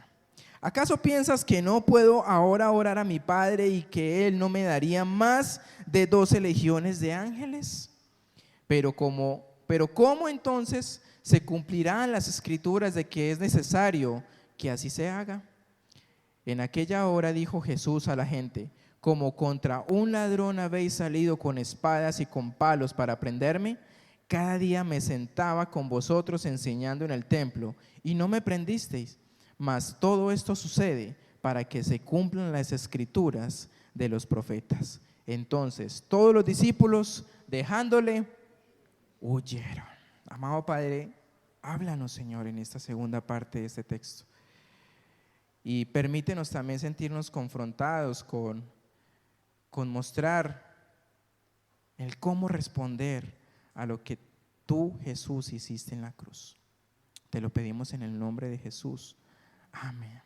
¿Acaso piensas que no puedo ahora orar a mi Padre y que Él no me daría más de 12 legiones de ángeles? Pero ¿cómo entonces se cumplirán las escrituras de que es necesario que así se haga? En aquella hora dijo Jesús a la gente: como contra un ladrón habéis salido con espadas y con palos para prenderme, cada día me sentaba con vosotros enseñando en el templo y no me prendisteis. Mas todo esto sucede para que se cumplan las escrituras de los profetas. Entonces todos los discípulos dejándole, huyeron. Amado Padre, háblanos, Señor, en esta segunda parte de este texto. Y permítenos también sentirnos confrontados con mostrar el cómo responder a lo que tú, Jesús, hiciste en la cruz. Te lo pedimos en el nombre de Jesús. Amén.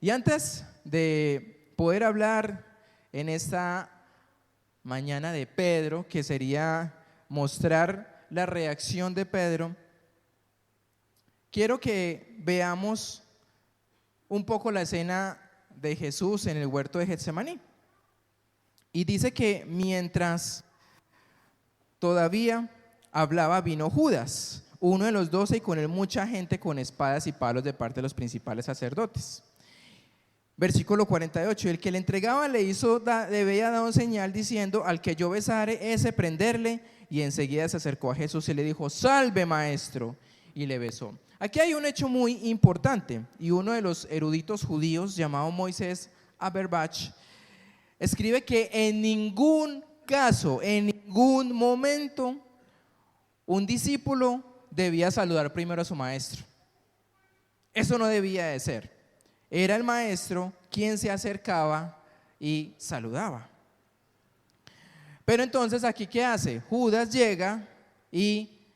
Y antes de poder hablar en esta mañana de Pedro, que sería mostrar la reacción de Pedro, quiero que veamos un poco la escena de Jesús en el huerto de Getsemaní. Y dice que mientras todavía hablaba, vino Judas, uno de los 12, y con él mucha gente con espadas y palos de parte de los principales sacerdotes. Versículo 48, el que le entregaba le había dado señal diciendo, al que yo besare, ese prenderle, y enseguida se acercó a Jesús y le dijo, salve maestro, y le besó. Aquí hay un hecho muy importante, y uno de los eruditos judíos llamado Moisés Aberbach escribe que en ningún caso, en ningún momento, un discípulo debía saludar primero a su maestro. Eso no debía de ser. Era el maestro quien se acercaba y saludaba. Pero entonces aquí, ¿qué hace? Judas llega y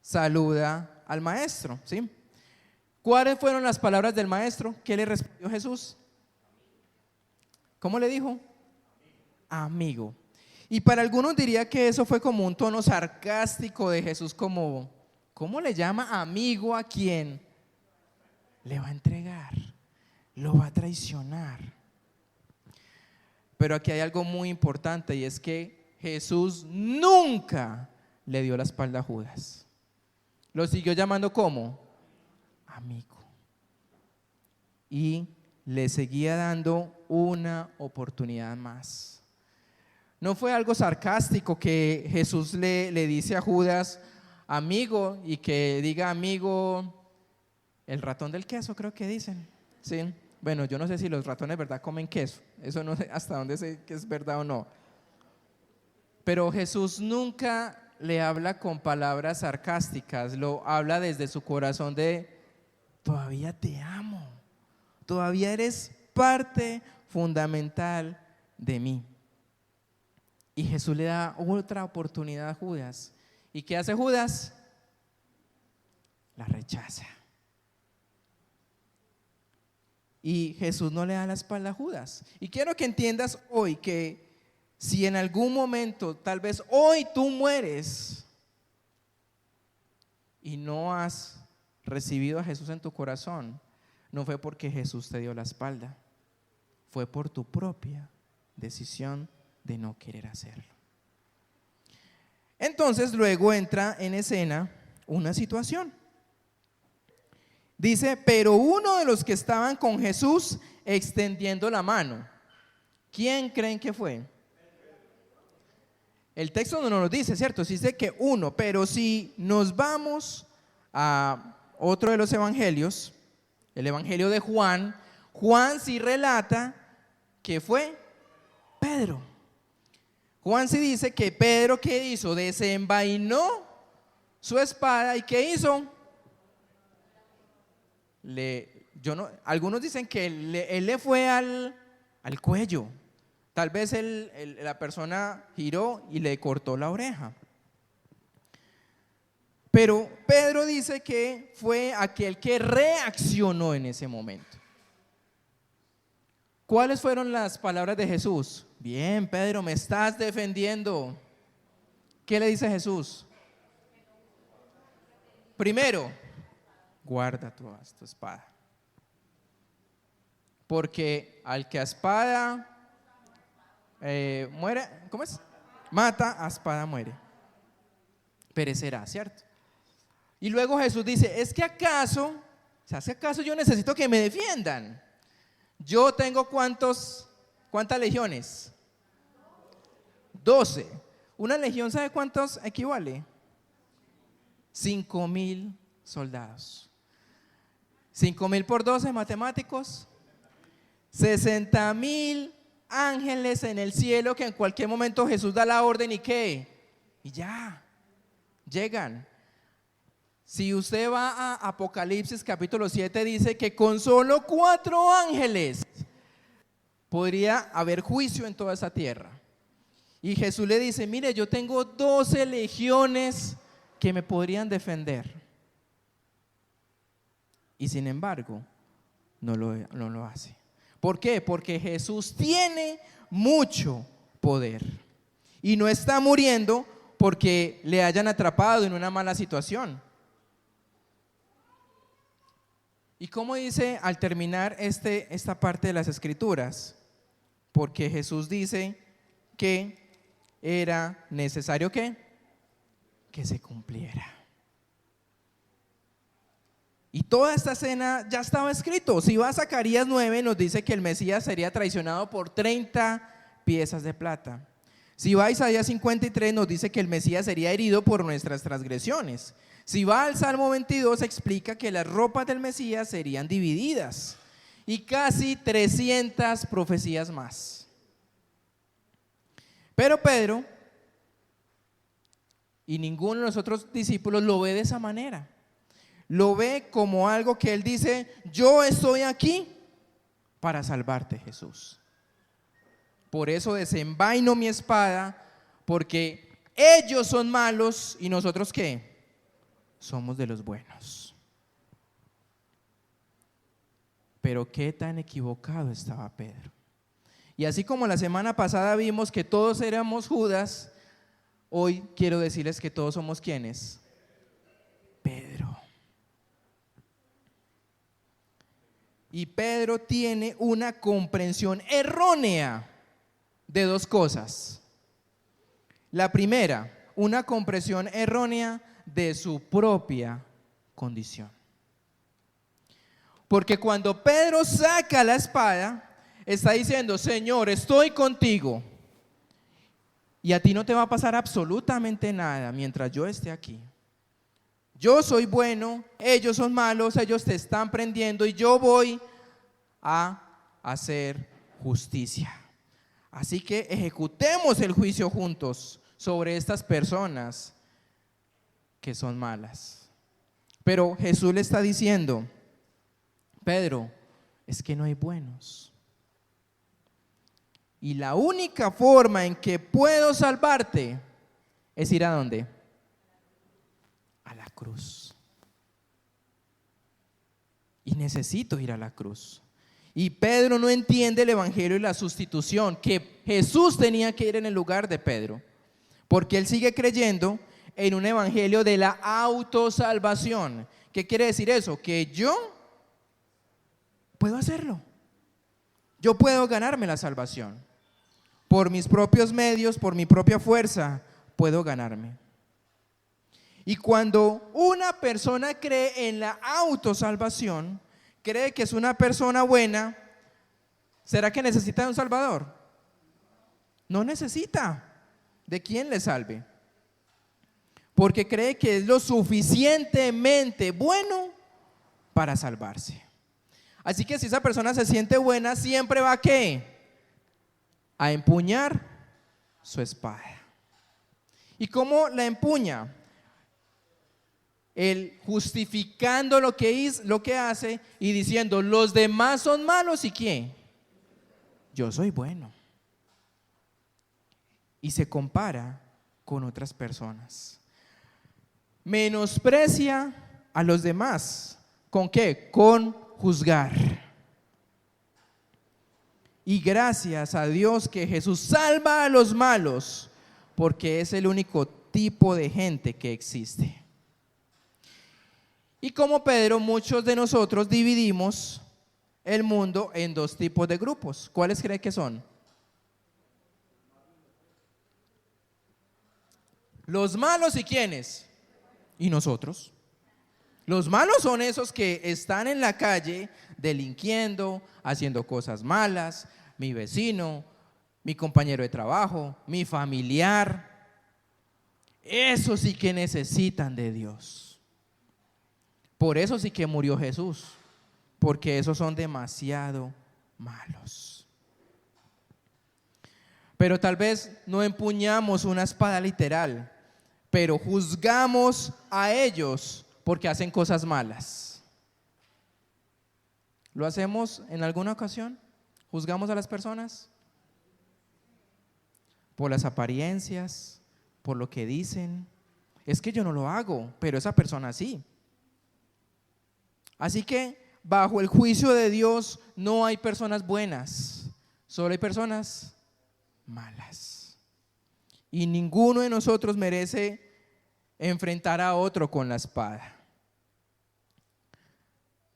saluda al maestro, ¿sí? ¿Cuáles fueron las palabras del maestro? ¿Qué le respondió Jesús? ¿Cómo le dijo? Amigo. Y para algunos diría que eso fue como un tono sarcástico de Jesús, como, ¿cómo le llama amigo a quien le va a entregar? Lo va a traicionar. Pero aquí hay algo muy importante, y es que Jesús nunca le dio la espalda a Judas. Lo siguió llamando como amigo, y le seguía dando una oportunidad más. No fue algo sarcástico que Jesús le dice a Judas amigo, y que diga amigo el ratón del queso, creo que dicen, ¿sí? Bueno, yo no sé si los ratones, ¿verdad?, comen queso. Eso no sé hasta dónde sé que es verdad o no. Pero Jesús nunca le habla con palabras sarcásticas, lo habla desde su corazón de, todavía te amo, todavía eres parte fundamental de mí. Y Jesús le da otra oportunidad a Judas. ¿Y qué hace Judas? La rechaza. Y Jesús no le da la espalda a Judas. Y quiero que entiendas hoy que si en algún momento, tal vez hoy tú mueres y no has recibido a Jesús en tu corazón, no fue porque Jesús te dio la espalda, fue por tu propia decisión de no querer hacerlo. Entonces luego entra en escena una situación. Dice, pero uno de los que estaban con Jesús extendiendo la mano, ¿quién creen que fue? El texto no nos lo dice, ¿cierto? Dice que uno, pero si nos vamos a otro de los evangelios, el evangelio de Juan, Juan sí relata que fue Pedro. Juan sí dice que Pedro, ¿qué hizo? Desenvainó su espada, ¿y qué hizo? Algunos dicen que él le fue al cuello. Tal vez la persona giró y le cortó la oreja. Pero Pedro dice que fue aquel que reaccionó en ese momento. ¿Cuáles fueron las palabras de Jesús? Bien, Pedro, me estás defendiendo. ¿Qué le dice Jesús? Primero, guarda tu espada. Porque al que a espada muere, ¿cómo es? Mata, a espada muere. Perecerá, ¿cierto? Y luego Jesús dice, ¿es que acaso yo necesito que me defiendan? Yo tengo ¿cuántas legiones? 12. Una legión, ¿sabe cuántos equivale? 5,000 soldados. 5,000 por 12, matemáticos. 60,000 ángeles en el cielo que en cualquier momento Jesús da la orden y ¿qué? Y ya, llegan. Si usted va a Apocalipsis capítulo 7, dice que con solo 4 ángeles podría haber juicio en toda esa tierra. Y Jesús le dice, mire, yo tengo 12 legiones que me podrían defender. Y sin embargo, no lo hace. ¿Por qué? Porque Jesús tiene mucho poder y no está muriendo porque le hayan atrapado en una mala situación. ¿Y cómo dice al terminar esta parte de las Escrituras? Porque Jesús dice que era necesario que se cumpliera. Y toda esta escena ya estaba escrito. Si va a Zacarías 9, nos dice que el Mesías sería traicionado por 30 piezas de plata. Si va a Isaías 53, nos dice que el Mesías sería herido por nuestras transgresiones. Si va al Salmo 22, explica que las ropas del Mesías serían divididas. Y casi 300 profecías más. Pero Pedro y ninguno de los otros discípulos lo ve de esa manera. Lo ve como algo que él dice, yo estoy aquí para salvarte, Jesús. Por eso desenvaino mi espada, porque ellos son malos y nosotros ¿qué? Somos de los buenos. Pero qué tan equivocado estaba Pedro. Y así como la semana pasada vimos que todos éramos Judas, hoy quiero decirles que todos somos ¿quiénes? Pedro. Y Pedro tiene una comprensión errónea de 2 cosas. La primera, una comprensión errónea de su propia condición. Porque cuando Pedro saca la espada, está diciendo, Señor, estoy contigo y a ti no te va a pasar absolutamente nada mientras yo esté aquí. Yo soy bueno, ellos son malos, ellos te están prendiendo y yo voy a hacer justicia. Así que ejecutemos el juicio juntos sobre estas personas que son malas. Pero Jesús le está diciendo, Pedro, es que no hay buenos. Y la única forma en que puedo salvarte es ir ¿a dónde? A la cruz. Y necesito ir a la cruz. Y Pedro no entiende el evangelio y la sustitución, que Jesús tenía que ir en el lugar de Pedro, porque él sigue creyendo en un evangelio de la autosalvación. ¿Qué quiere decir eso? Que yo puedo hacerlo. Yo puedo ganarme la salvación. Por mis propios medios, por mi propia fuerza, puedo ganarme. Y cuando una persona cree en la autosalvación, cree que es una persona buena, ¿será que necesita un salvador? No necesita. ¿De quién le salve? Porque cree que es lo suficientemente bueno para salvarse. Así que si esa persona se siente buena, siempre va ¿a qué? A empuñar su espada. ¿Y cómo la empuña? Él justificando lo que hace y diciendo, los demás son malos y ¿quién? Yo soy bueno. Y se compara con otras personas. Menosprecia a los demás. ¿Con qué? Con juzgar. Y gracias a Dios que Jesús salva a los malos, porque es el único tipo de gente que existe. Y como Pedro, muchos de nosotros dividimos el mundo en 2 tipos de grupos. ¿Cuáles cree que son? Los malos y ¿quiénes? Y nosotros. Los malos son esos que están en la calle delinquiendo, haciendo cosas malas, mi vecino, mi compañero de trabajo, mi familiar. Esos sí que necesitan de Dios. Por eso sí que murió Jesús, porque esos son demasiado malos. pero tal vez no empuñamos una espada literal, pero juzgamos a ellos porque hacen cosas malas. ¿Lo hacemos en alguna ocasión? ¿Juzgamos a las personas? Por las apariencias, por lo que dicen. Es que yo no lo hago, pero esa persona sí. Así que bajo el juicio de Dios no hay personas buenas, solo hay personas malas. Y ninguno de nosotros merece enfrentar a otro con la espada.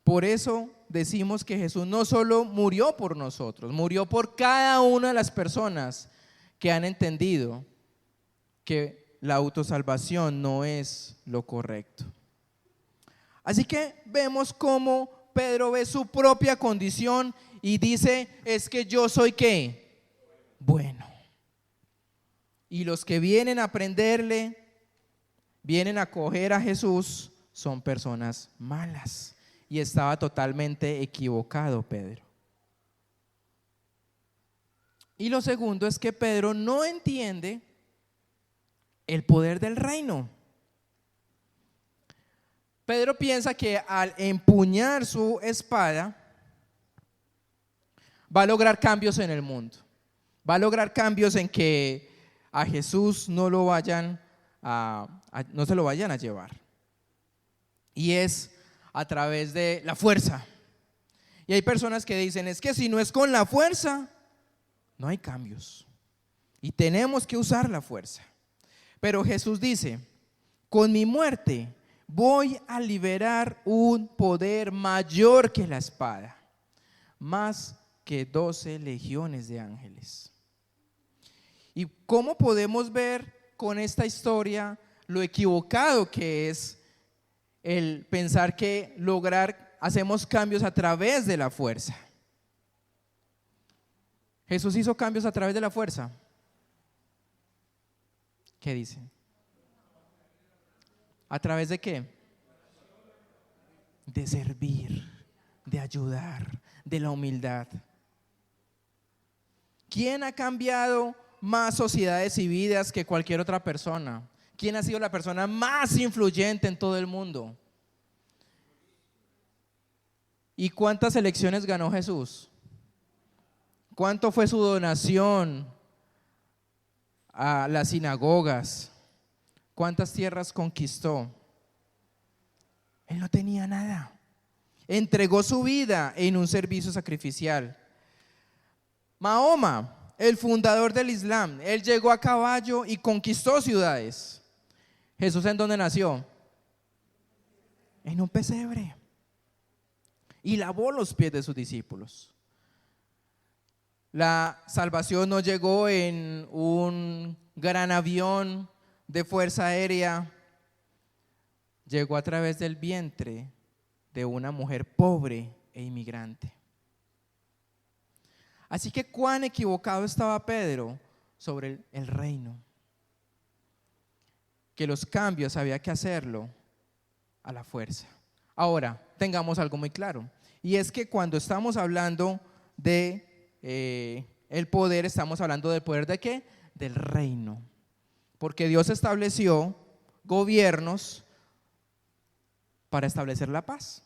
Por eso decimos que Jesús no solo murió por nosotros, murió por cada una de las personas que han entendido que la autosalvación no es lo correcto. Así que vemos cómo Pedro ve su propia condición y dice, es que yo soy ¿qué? Bueno. Y los que vienen a aprenderle, vienen a acoger a Jesús, son personas malas. Y estaba totalmente equivocado Pedro. Y lo segundo es que Pedro no entiende el poder del reino. Pedro piensa que al empuñar su espada va a lograr cambios en el mundo. Va a lograr cambios en que a Jesús no se lo vayan a llevar. Y es a través de la fuerza. Y hay personas que dicen, es que si no es con la fuerza, no hay cambios. Y tenemos que usar la fuerza. Pero Jesús dice, con mi muerte voy a liberar un poder mayor que la espada, más que 12 legiones de ángeles. ¿Y cómo podemos ver con esta historia lo equivocado que es el pensar que hacemos cambios a través de la fuerza? Jesús hizo cambios a través de la fuerza. ¿Qué dicen? ¿A través de qué? De servir, de ayudar, de la humildad. ¿Quién ha cambiado más sociedades y vidas que cualquier otra persona? ¿Quién ha sido la persona más influyente en todo el mundo? ¿Y cuántas elecciones ganó Jesús? ¿Cuánto fue su donación a las sinagogas? ¿Cuántas tierras conquistó? Él no tenía nada. Entregó su vida en un servicio sacrificial. Mahoma, el fundador del Islam, él llegó a caballo y conquistó ciudades. ¿Jesús en dónde nació? En un pesebre. Y lavó los pies de sus discípulos. La salvación no llegó en un gran avión de fuerza aérea, llegó a través del vientre de una mujer pobre e inmigrante. Así que cuán equivocado estaba Pedro sobre el reino, que los cambios había que hacerlo a la fuerza. Ahora, tengamos algo muy claro, y es que cuando estamos hablando de el poder, estamos hablando del poder ¿de qué? Del reino. Porque Dios estableció gobiernos para establecer la paz,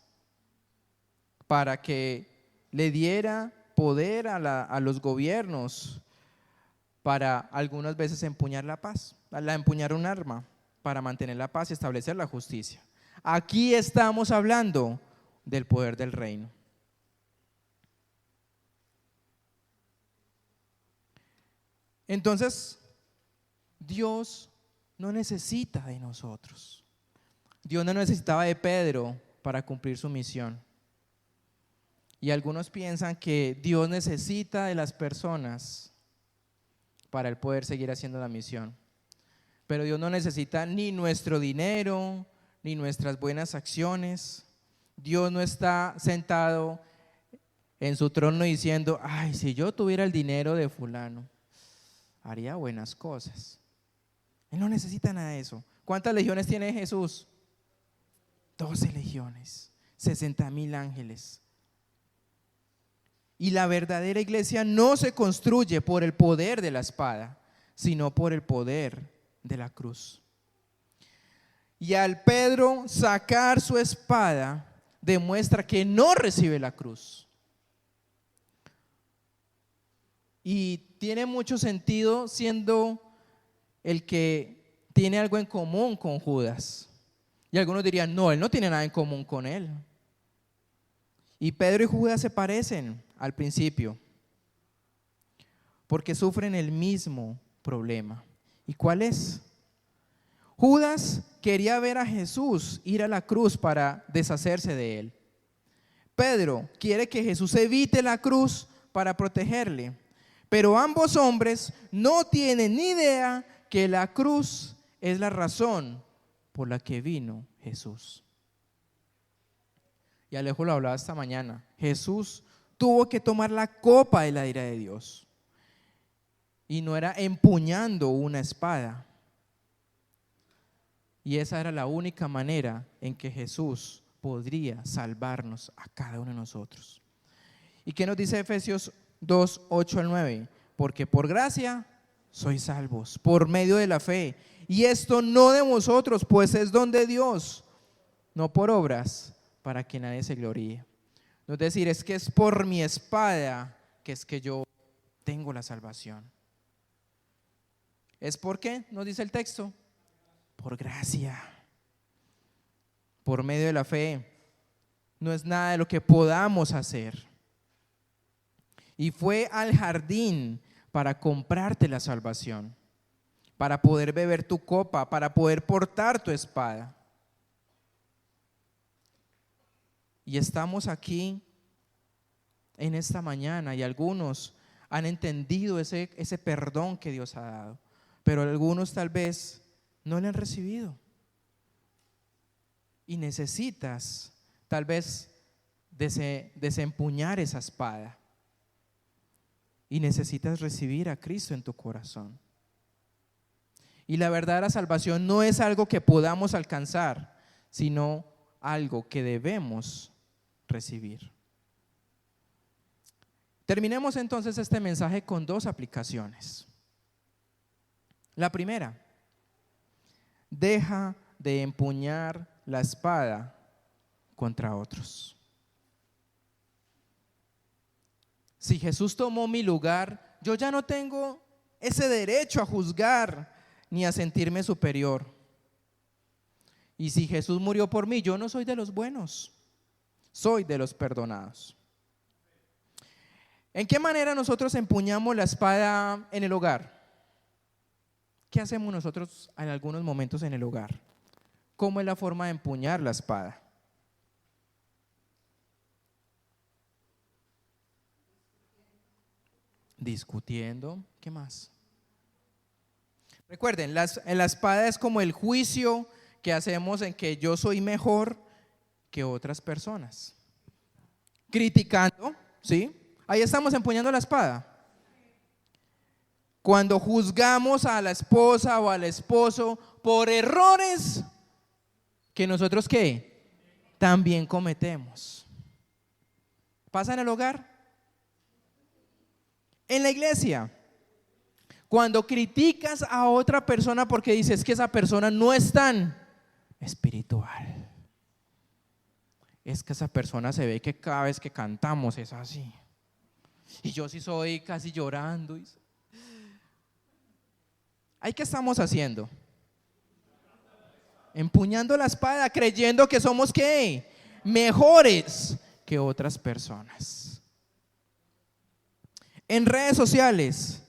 para que le diera poder a los gobiernos para algunas veces empuñar la paz, empuñar un arma para mantener la paz y establecer la justicia. Aquí estamos hablando del poder del reino. Entonces, Dios no necesita de nosotros. Dios no necesitaba de Pedro para cumplir su misión. Y algunos piensan que Dios necesita de las personas para él poder seguir haciendo la misión. Pero Dios no necesita ni nuestro dinero, ni nuestras buenas acciones. Dios no está sentado en su trono diciendo, ay, si yo tuviera el dinero de fulano, haría buenas cosas. Él no necesita nada de eso. ¿Cuántas legiones tiene Jesús? 12 legiones, 60,000 ángeles. Y la verdadera iglesia no se construye por el poder de la espada, sino por el poder de la cruz. Y al Pedro sacar su espada, demuestra que no recibe la cruz. Y tiene mucho sentido siendo el que tiene algo en común con Judas. Y algunos dirían, no, él no tiene nada en común con él. Y Pedro y Judas se parecen al principio, porque sufren el mismo problema. ¿Y cuál es? Judas quería ver a Jesús ir a la cruz para deshacerse de él. Pedro quiere que Jesús evite la cruz para protegerle. Pero ambos hombres no tienen ni idea que la cruz es la razón por la que vino Jesús. Y Alejo lo hablaba esta mañana. Jesús tuvo que tomar la copa de la ira de Dios. Y no era empuñando una espada. Y esa era la única manera en que Jesús podría salvarnos a cada uno de nosotros. ¿Y qué nos dice Efesios 2, 8 al 9? Porque por gracia sois salvos, por medio de la fe. Y esto no de vosotros, pues es don de Dios, no por obras, para que nadie se gloríe. No es decir, es que es por mi espada que es que yo tengo la salvación. ¿Es por qué? Nos dice el texto. Por gracia, por medio de la fe. No es nada de lo que podamos hacer. Y fue al jardín para comprarte la salvación, para poder beber tu copa, para poder portar tu espada. Y estamos aquí en esta mañana y algunos han entendido ese perdón que Dios ha dado, pero algunos tal vez no le han recibido. Y necesitas tal vez desempuñar esa espada. Y necesitas recibir a Cristo en tu corazón. Y la verdadera salvación no es algo que podamos alcanzar, sino algo que debemos recibir. Terminemos entonces este mensaje con dos aplicaciones. La primera, deja de empuñar la espada contra otros. Si Jesús tomó mi lugar, yo ya no tengo ese derecho a juzgar ni a sentirme superior. Y si Jesús murió por mí, yo no soy de los buenos, soy de los perdonados. ¿En qué manera nosotros empuñamos la espada en el hogar? ¿Qué hacemos nosotros en algunos momentos en el hogar? ¿Cómo es la forma de empuñar la espada? Discutiendo. ¿Qué más? Recuerden, la espada es como el juicio que hacemos en que yo soy mejor que otras personas. Criticando, ¿sí? Ahí estamos empuñando la espada. Cuando juzgamos a la esposa o al esposo por errores que nosotros ¿qué? También cometemos. ¿Pasa en el hogar? En la iglesia. Cuando criticas a otra persona porque dices que esa persona no es tan espiritual. Es que esa persona se ve que cada vez que cantamos es así. Y yo sí soy casi llorando. ¿Ahí qué estamos haciendo? Empuñando la espada, creyendo que somos ¿qué? Mejores que otras personas. En redes sociales,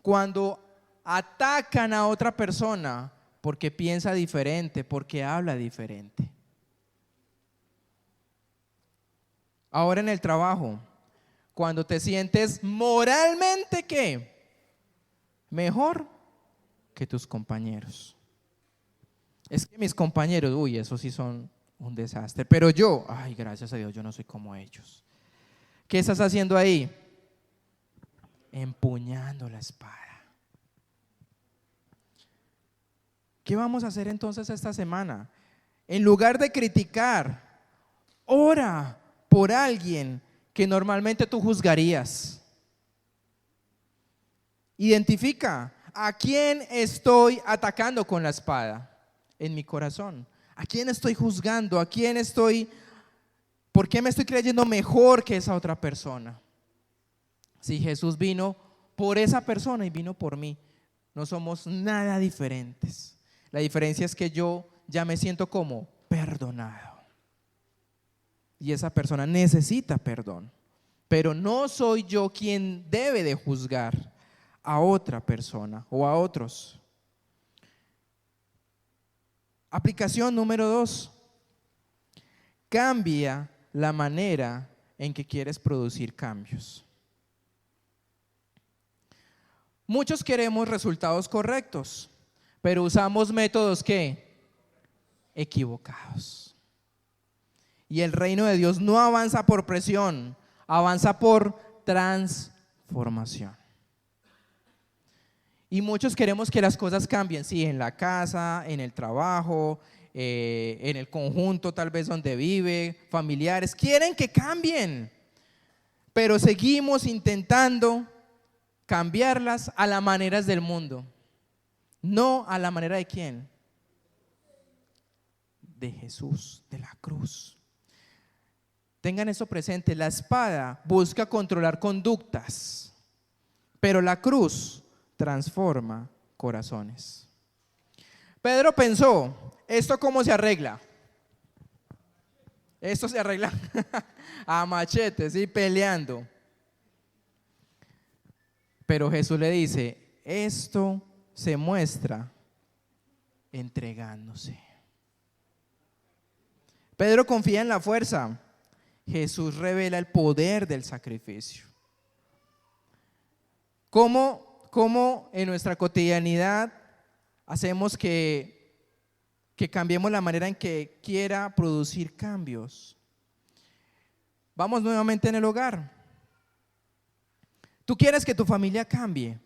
cuando atacan a otra persona porque piensa diferente, porque habla diferente. Ahora en el trabajo, cuando te sientes moralmente ¿qué? Mejor que tus compañeros. Es que mis compañeros, uy, esos sí son un desastre, pero yo, ay, gracias a Dios, yo no soy como ellos. ¿Qué estás haciendo ahí? Empuñando la espada. ¿Qué vamos a hacer entonces esta semana? En lugar de criticar, ora por alguien que normalmente tú juzgarías. Identifica a quién estoy atacando con la espada en mi corazón. ¿A quién estoy juzgando? ¿Por qué me estoy creyendo mejor que esa otra persona? Si Jesús vino por esa persona y vino por mí, no somos nada diferentes. La diferencia es que yo ya me siento como perdonado. Y esa persona necesita perdón. Pero no soy yo quien debe de juzgar a otra persona o a otros. Aplicación número 2. Cambia la manera en que quieres producir cambios. Muchos queremos resultados correctos, pero usamos métodos ¿qué? Equivocados. Y el reino de Dios no avanza por presión, avanza por transformación. Y muchos queremos que las cosas cambien, sí, en la casa, en el trabajo, en el conjunto tal vez donde vive, familiares, quieren que cambien, pero seguimos intentando cambiarlas a las maneras del mundo, no a la manera de ¿quién? De Jesús, de la cruz. Tengan eso presente, la espada busca controlar conductas, pero la cruz transforma corazones. Pedro pensó, ¿esto cómo se arregla? Esto se arregla a machetes, ¿sí? Peleando. Pero Jesús le dice, esto se muestra entregándose. Pedro confía en la fuerza. Jesús revela el poder del sacrificio. ¿Cómo en nuestra cotidianidad hacemos que cambiemos la manera en que quiera producir cambios? Vamos nuevamente en el hogar. Tú quieres que tu familia cambie.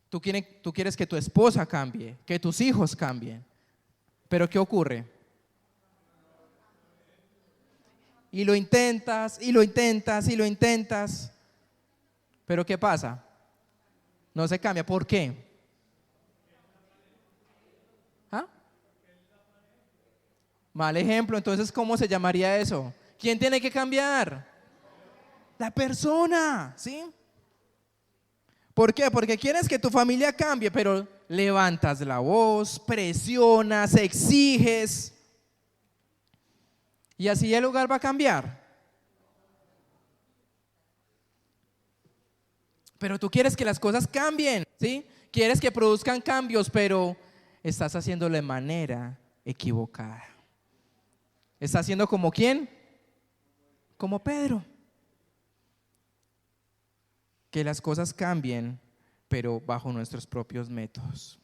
Tú quieres que tu esposa cambie, que tus hijos cambien. Pero ¿qué ocurre? Y lo intentas, y lo intentas, y lo intentas. Pero ¿qué pasa? No se cambia. ¿Por qué? ¿Ah? Mal ejemplo. Entonces, ¿cómo se llamaría eso? ¿Quién tiene que cambiar? La persona, ¿sí? ¿Por qué? Porque quieres que tu familia cambie, pero levantas la voz, presionas, exiges. ¿Y así el hogar va a cambiar? Pero tú quieres que las cosas cambien, ¿sí? Quieres que produzcan cambios, pero estás haciéndolo de manera equivocada. ¿Estás haciendo como quién? Como Pedro. Que las cosas cambien, pero bajo nuestros propios métodos.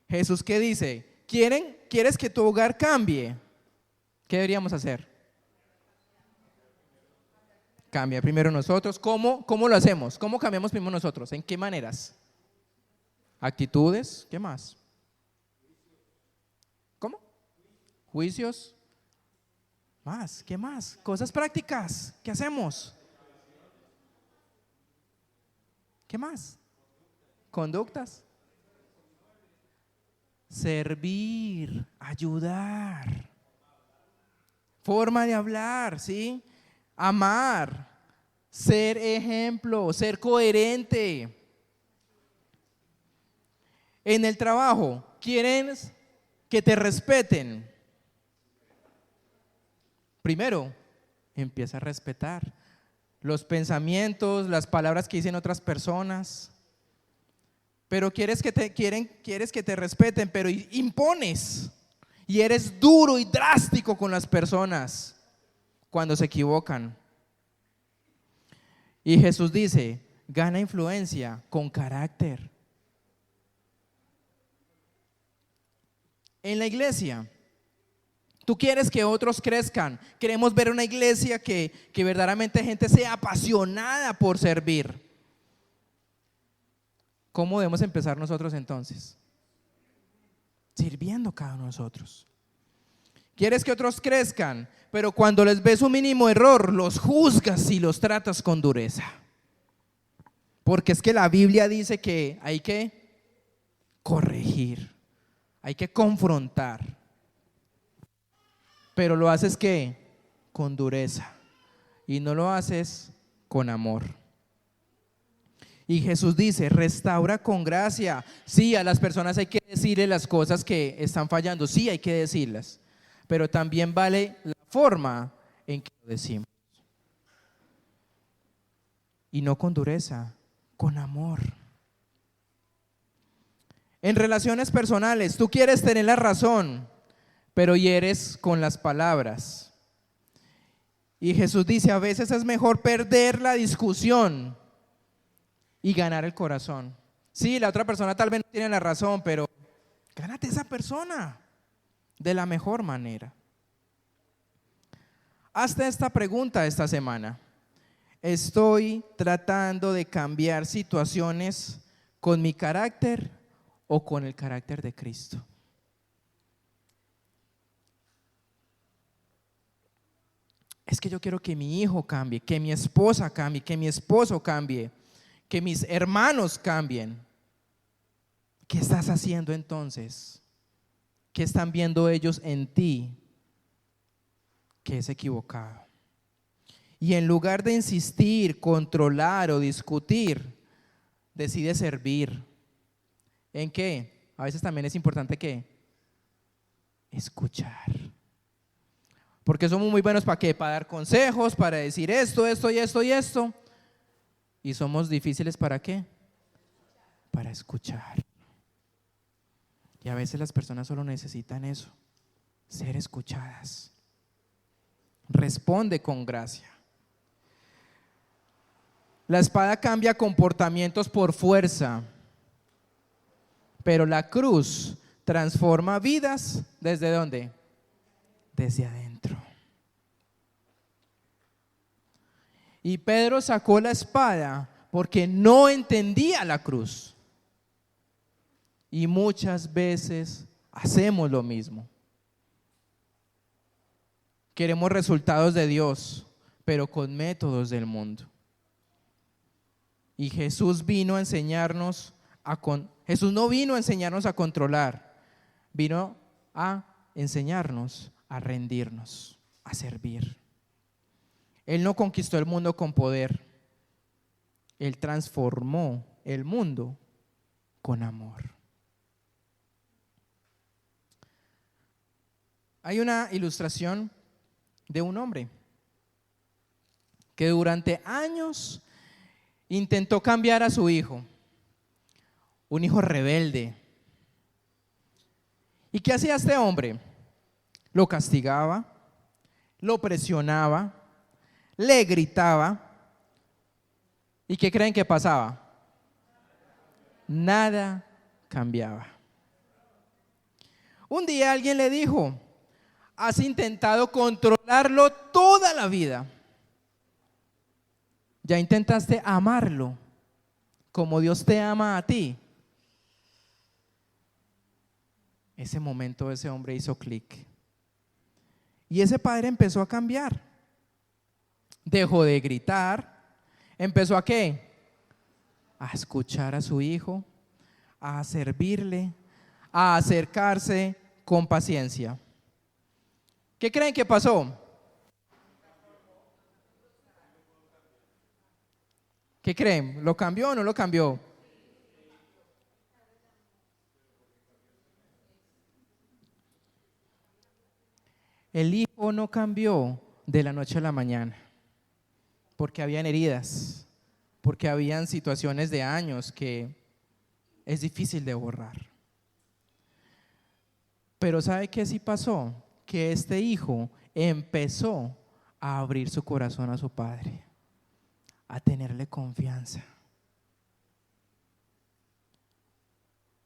Jesús, ¿qué dice? ¿Quieres que tu hogar cambie? ¿Qué deberíamos hacer? Cambia primero nosotros. ¿Cómo lo hacemos? ¿Cómo cambiamos primero nosotros? ¿En qué maneras? Actitudes. ¿Qué más? ¿Cómo? Juicios. Más. ¿Qué más? Cosas prácticas. ¿Qué hacemos? ¿Qué más? Conductas. Servir, ayudar. Forma de hablar, ¿sí? Amar, ser ejemplo, ser coherente. En el trabajo, ¿quieren que te respeten? Primero, empieza a respetar los pensamientos, las palabras que dicen otras personas. Pero quieres que te respeten, pero impones y eres duro y drástico con las personas cuando se equivocan. Y Jesús dice, gana influencia con carácter. En la iglesia, tú quieres que otros crezcan. Queremos ver una iglesia que verdaderamente gente sea apasionada por servir. ¿Cómo debemos empezar nosotros entonces? Sirviendo cada uno de nosotros. Quieres que otros crezcan, pero cuando les ves un mínimo error, los juzgas y los tratas con dureza. Porque es que la Biblia dice que hay que corregir, hay que confrontar. Pero lo haces ¿qué? Con dureza. Y no lo haces con amor. Y Jesús dice, restaura con gracia. Sí, a las personas hay que decirle las cosas que están fallando, sí hay que decirlas, pero también vale la forma en que lo decimos. Y no con dureza, con amor. En relaciones personales, tú quieres tener la razón, pero hieres con las palabras. Y Jesús dice, a veces es mejor perder la discusión y ganar el corazón. Sí, la otra persona tal vez no tiene la razón, pero gánate a esa persona de la mejor manera. Hazte esta pregunta esta semana. ¿Estoy tratando de cambiar situaciones con mi carácter o con el carácter de Cristo? Es que yo quiero que mi hijo cambie, que mi esposa cambie, que mi esposo cambie, que mis hermanos cambien. ¿Qué estás haciendo entonces? ¿Qué están viendo ellos en ti que es equivocado? Y en lugar de insistir, controlar o discutir, decide servir. ¿En qué? A veces también es importante que escuchar. Porque somos muy buenos ¿para qué? Para dar consejos, para decir esto, esto y esto y esto. Y somos difíciles ¿para qué? Para escuchar. Y a veces las personas solo necesitan eso, ser escuchadas. Responde con gracia. La espada cambia comportamientos por fuerza, pero la cruz transforma vidas ¿desde dónde? Desde adentro. Y Pedro sacó la espada porque no entendía la cruz. Y muchas veces hacemos lo mismo. Queremos resultados de Dios, pero con métodos del mundo. Y Jesús vino a enseñarnos Jesús no vino a enseñarnos a controlar, vino a enseñarnos a rendirnos, a servir. Él no conquistó el mundo con poder, Él transformó el mundo con amor. Hay una ilustración de un hombre que durante años intentó cambiar a su hijo, un hijo rebelde. ¿Y qué hacía este hombre? Lo castigaba, lo presionaba, le gritaba. ¿Y qué creen que pasaba? Nada cambiaba. Un día alguien le dijo: has intentado controlarlo toda la vida. ¿Ya intentaste amarlo como Dios te ama a ti? Ese momento ese hombre hizo clic. Y ese padre empezó a cambiar. Dejó de gritar. ¿Empezó a qué? A escuchar a su hijo, a servirle, a acercarse con paciencia. ¿Qué creen que pasó? ¿Qué creen? ¿Lo cambió o no lo cambió? El hijo no cambió de la noche a la mañana, porque habían heridas, porque habían situaciones de años que es difícil de borrar. Pero ¿sabe qué sí pasó? Que este hijo empezó a abrir su corazón a su padre, a tenerle confianza.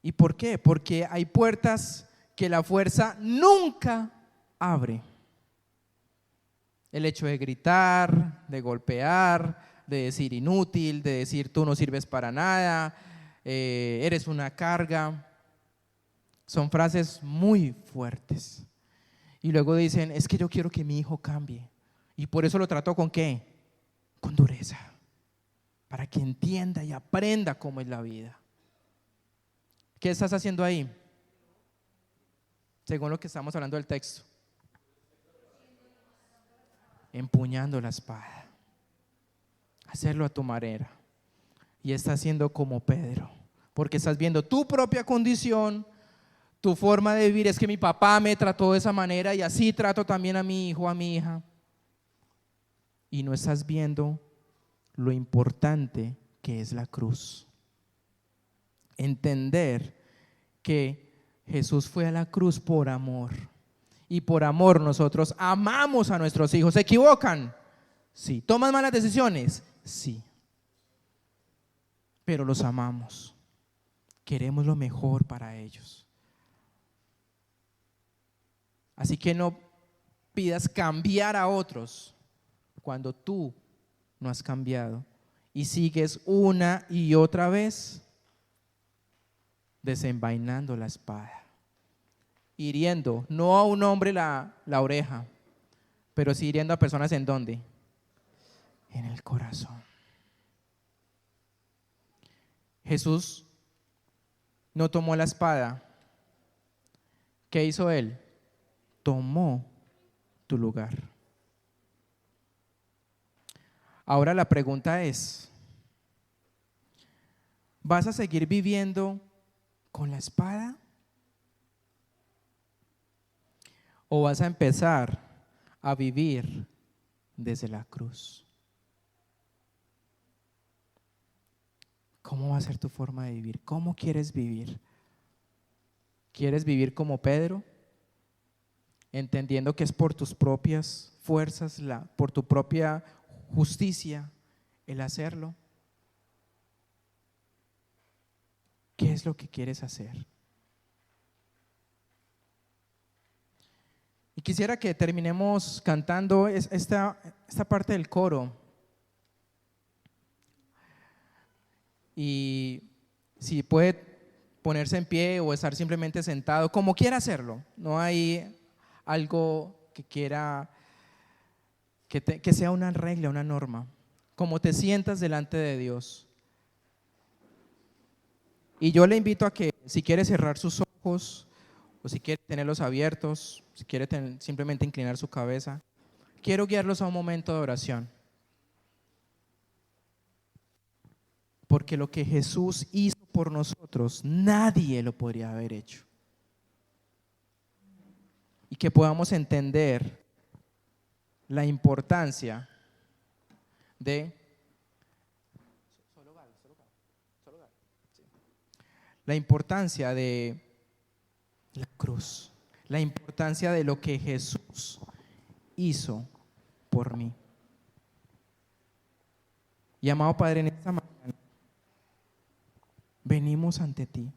¿Y por qué? Porque hay puertas que la fuerza nunca abre. El hecho de gritar, de golpear, de decir inútil, de decir tú no sirves para nada, eres una carga, son frases muy fuertes. Y luego dicen, es que yo quiero que mi hijo cambie. Y por eso lo trato ¿con qué? Con dureza. Para que entienda y aprenda cómo es la vida. ¿Qué estás haciendo ahí? Según lo que estamos hablando del texto. Empuñando la espada. Hacerlo a tu manera. Y estás siendo como Pedro. Porque estás viendo tu propia condición, tu forma de vivir. Es que mi papá me trató de esa manera y así trato también a mi hijo, a mi hija. Y no estás viendo lo importante que es la cruz. Entender que Jesús fue a la cruz por amor. Y por amor nosotros amamos a nuestros hijos. ¿Se equivocan? Sí. ¿Toman malas decisiones? Sí. Pero los amamos. Queremos lo mejor para ellos. Así que no pidas cambiar a otros cuando tú no has cambiado y sigues una y otra vez desenvainando la espada, hiriendo no a un hombre la oreja, pero sí hiriendo a personas. ¿En dónde? En el corazón. Jesús no tomó la espada. ¿Qué hizo él? Tomó tu lugar. Ahora la pregunta es, ¿vas a seguir viviendo con la espada? ¿O vas a empezar a vivir desde la cruz? ¿Cómo va a ser tu forma de vivir? ¿Cómo quieres vivir? ¿Quieres vivir como Pedro? Entendiendo que es por tus propias fuerzas, por tu propia justicia el hacerlo. ¿Qué es lo que quieres hacer? Y quisiera que terminemos cantando esta parte del coro. Y si puede ponerse en pie o estar simplemente sentado, como quiera hacerlo. No hay algo que quiera que sea una regla, una norma. Como te sientas delante de Dios. Y yo le invito a que si quiere cerrar sus ojos o si quiere tenerlos abiertos, si quiere simplemente inclinar su cabeza, quiero guiarlos a un momento de oración. Porque lo que Jesús hizo por nosotros, nadie lo podría haber hecho. Y que podamos entender la importancia de la cruz, la importancia de lo que Jesús hizo por mí. Y amado Padre, en esta mañana venimos ante ti,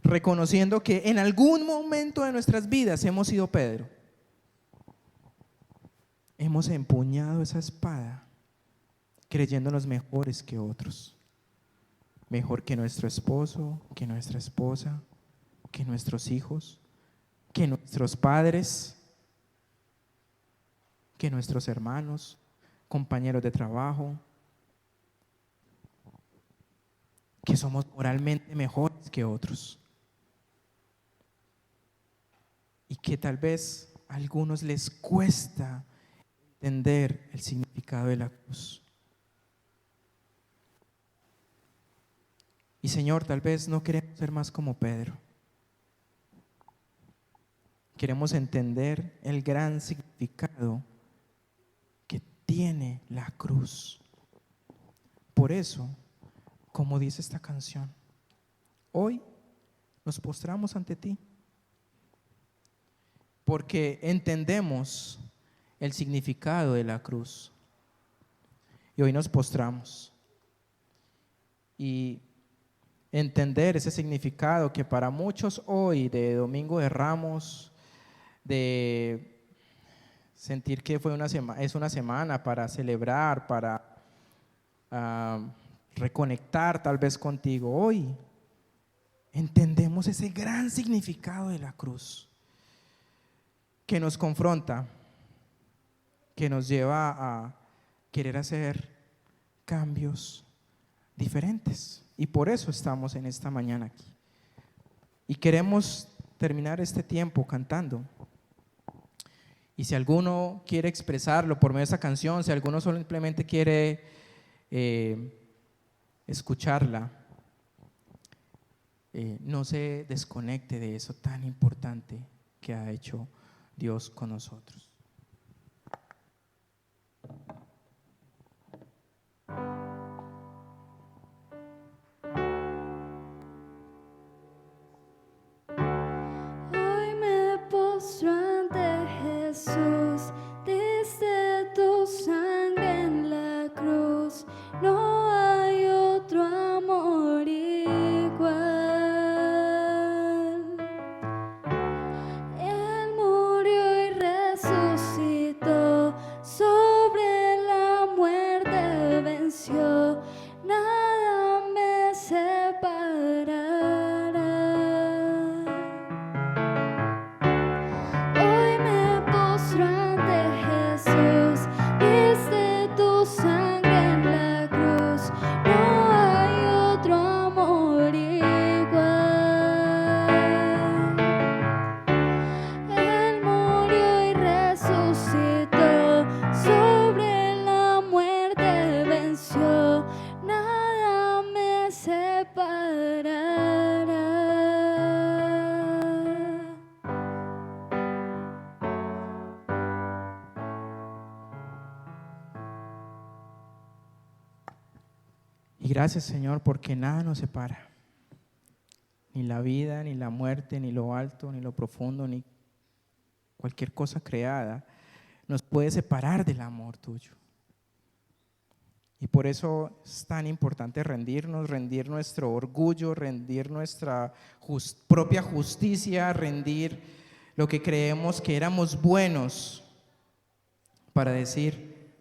reconociendo que en algún momento de nuestras vidas hemos sido Pedro. Hemos empuñado esa espada creyéndonos mejores que otros, mejor que nuestro esposo, que nuestra esposa, que nuestros hijos, que nuestros padres, que nuestros hermanos, compañeros de trabajo, que somos moralmente mejores que otros y que tal vez a algunos les cuesta entender el significado de la cruz. Y Señor, tal vez no queremos ser más como Pedro. Queremos entender el gran significado que tiene la cruz. Por eso, como dice esta canción, hoy nos postramos ante ti, porque entendemos el significado de la cruz. Y hoy nos postramos. Y entender ese significado que para muchos hoy de Domingo de Ramos, de sentir que es una semana para celebrar, para reconectar tal vez contigo, hoy entendemos ese gran significado de la cruz. que nos confronta, que nos lleva a querer hacer cambios diferentes. Y por eso estamos en esta mañana aquí. Y queremos terminar este tiempo cantando. Y si alguno quiere expresarlo por medio de esta canción, si alguno simplemente quiere escucharla, no se desconecte de eso tan importante que ha hecho Dios con nosotros. Hoy me postro ante Jesús, desde tu sangre en la cruz, no hay otro amor igual. Él murió y resucitó, sobre la muerte venció, nada me separará. Hoy me postro ante Jesús, desde tu sangre en la cruz, no hay otro amor igual. Él murió y resucitó, sobre la muerte venció, nada me separará. Y gracias, Señor, porque nada nos separa. Ni la vida, ni la muerte, ni lo alto, ni lo profundo, ni cualquier cosa creada nos puede separar del amor tuyo. Y por eso es tan importante rendirnos, rendir nuestro orgullo, rendir nuestra propia justicia, rendir lo que creemos que éramos buenos, para decir: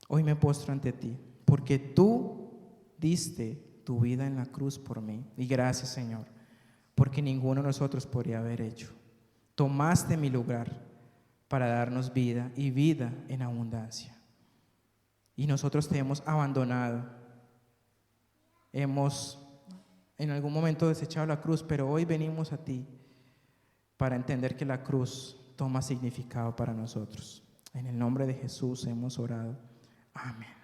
hoy me postro ante ti, porque tú diste tu vida en la cruz por mí. Y gracias, Señor, porque ninguno de nosotros podría haber hecho. Tomaste mi lugar para darnos vida y vida en abundancia. Y nosotros te hemos abandonado. Hemos en algún momento desechado la cruz, pero hoy venimos a ti para entender que la cruz toma significado para nosotros. En el nombre de Jesús hemos orado. Amén.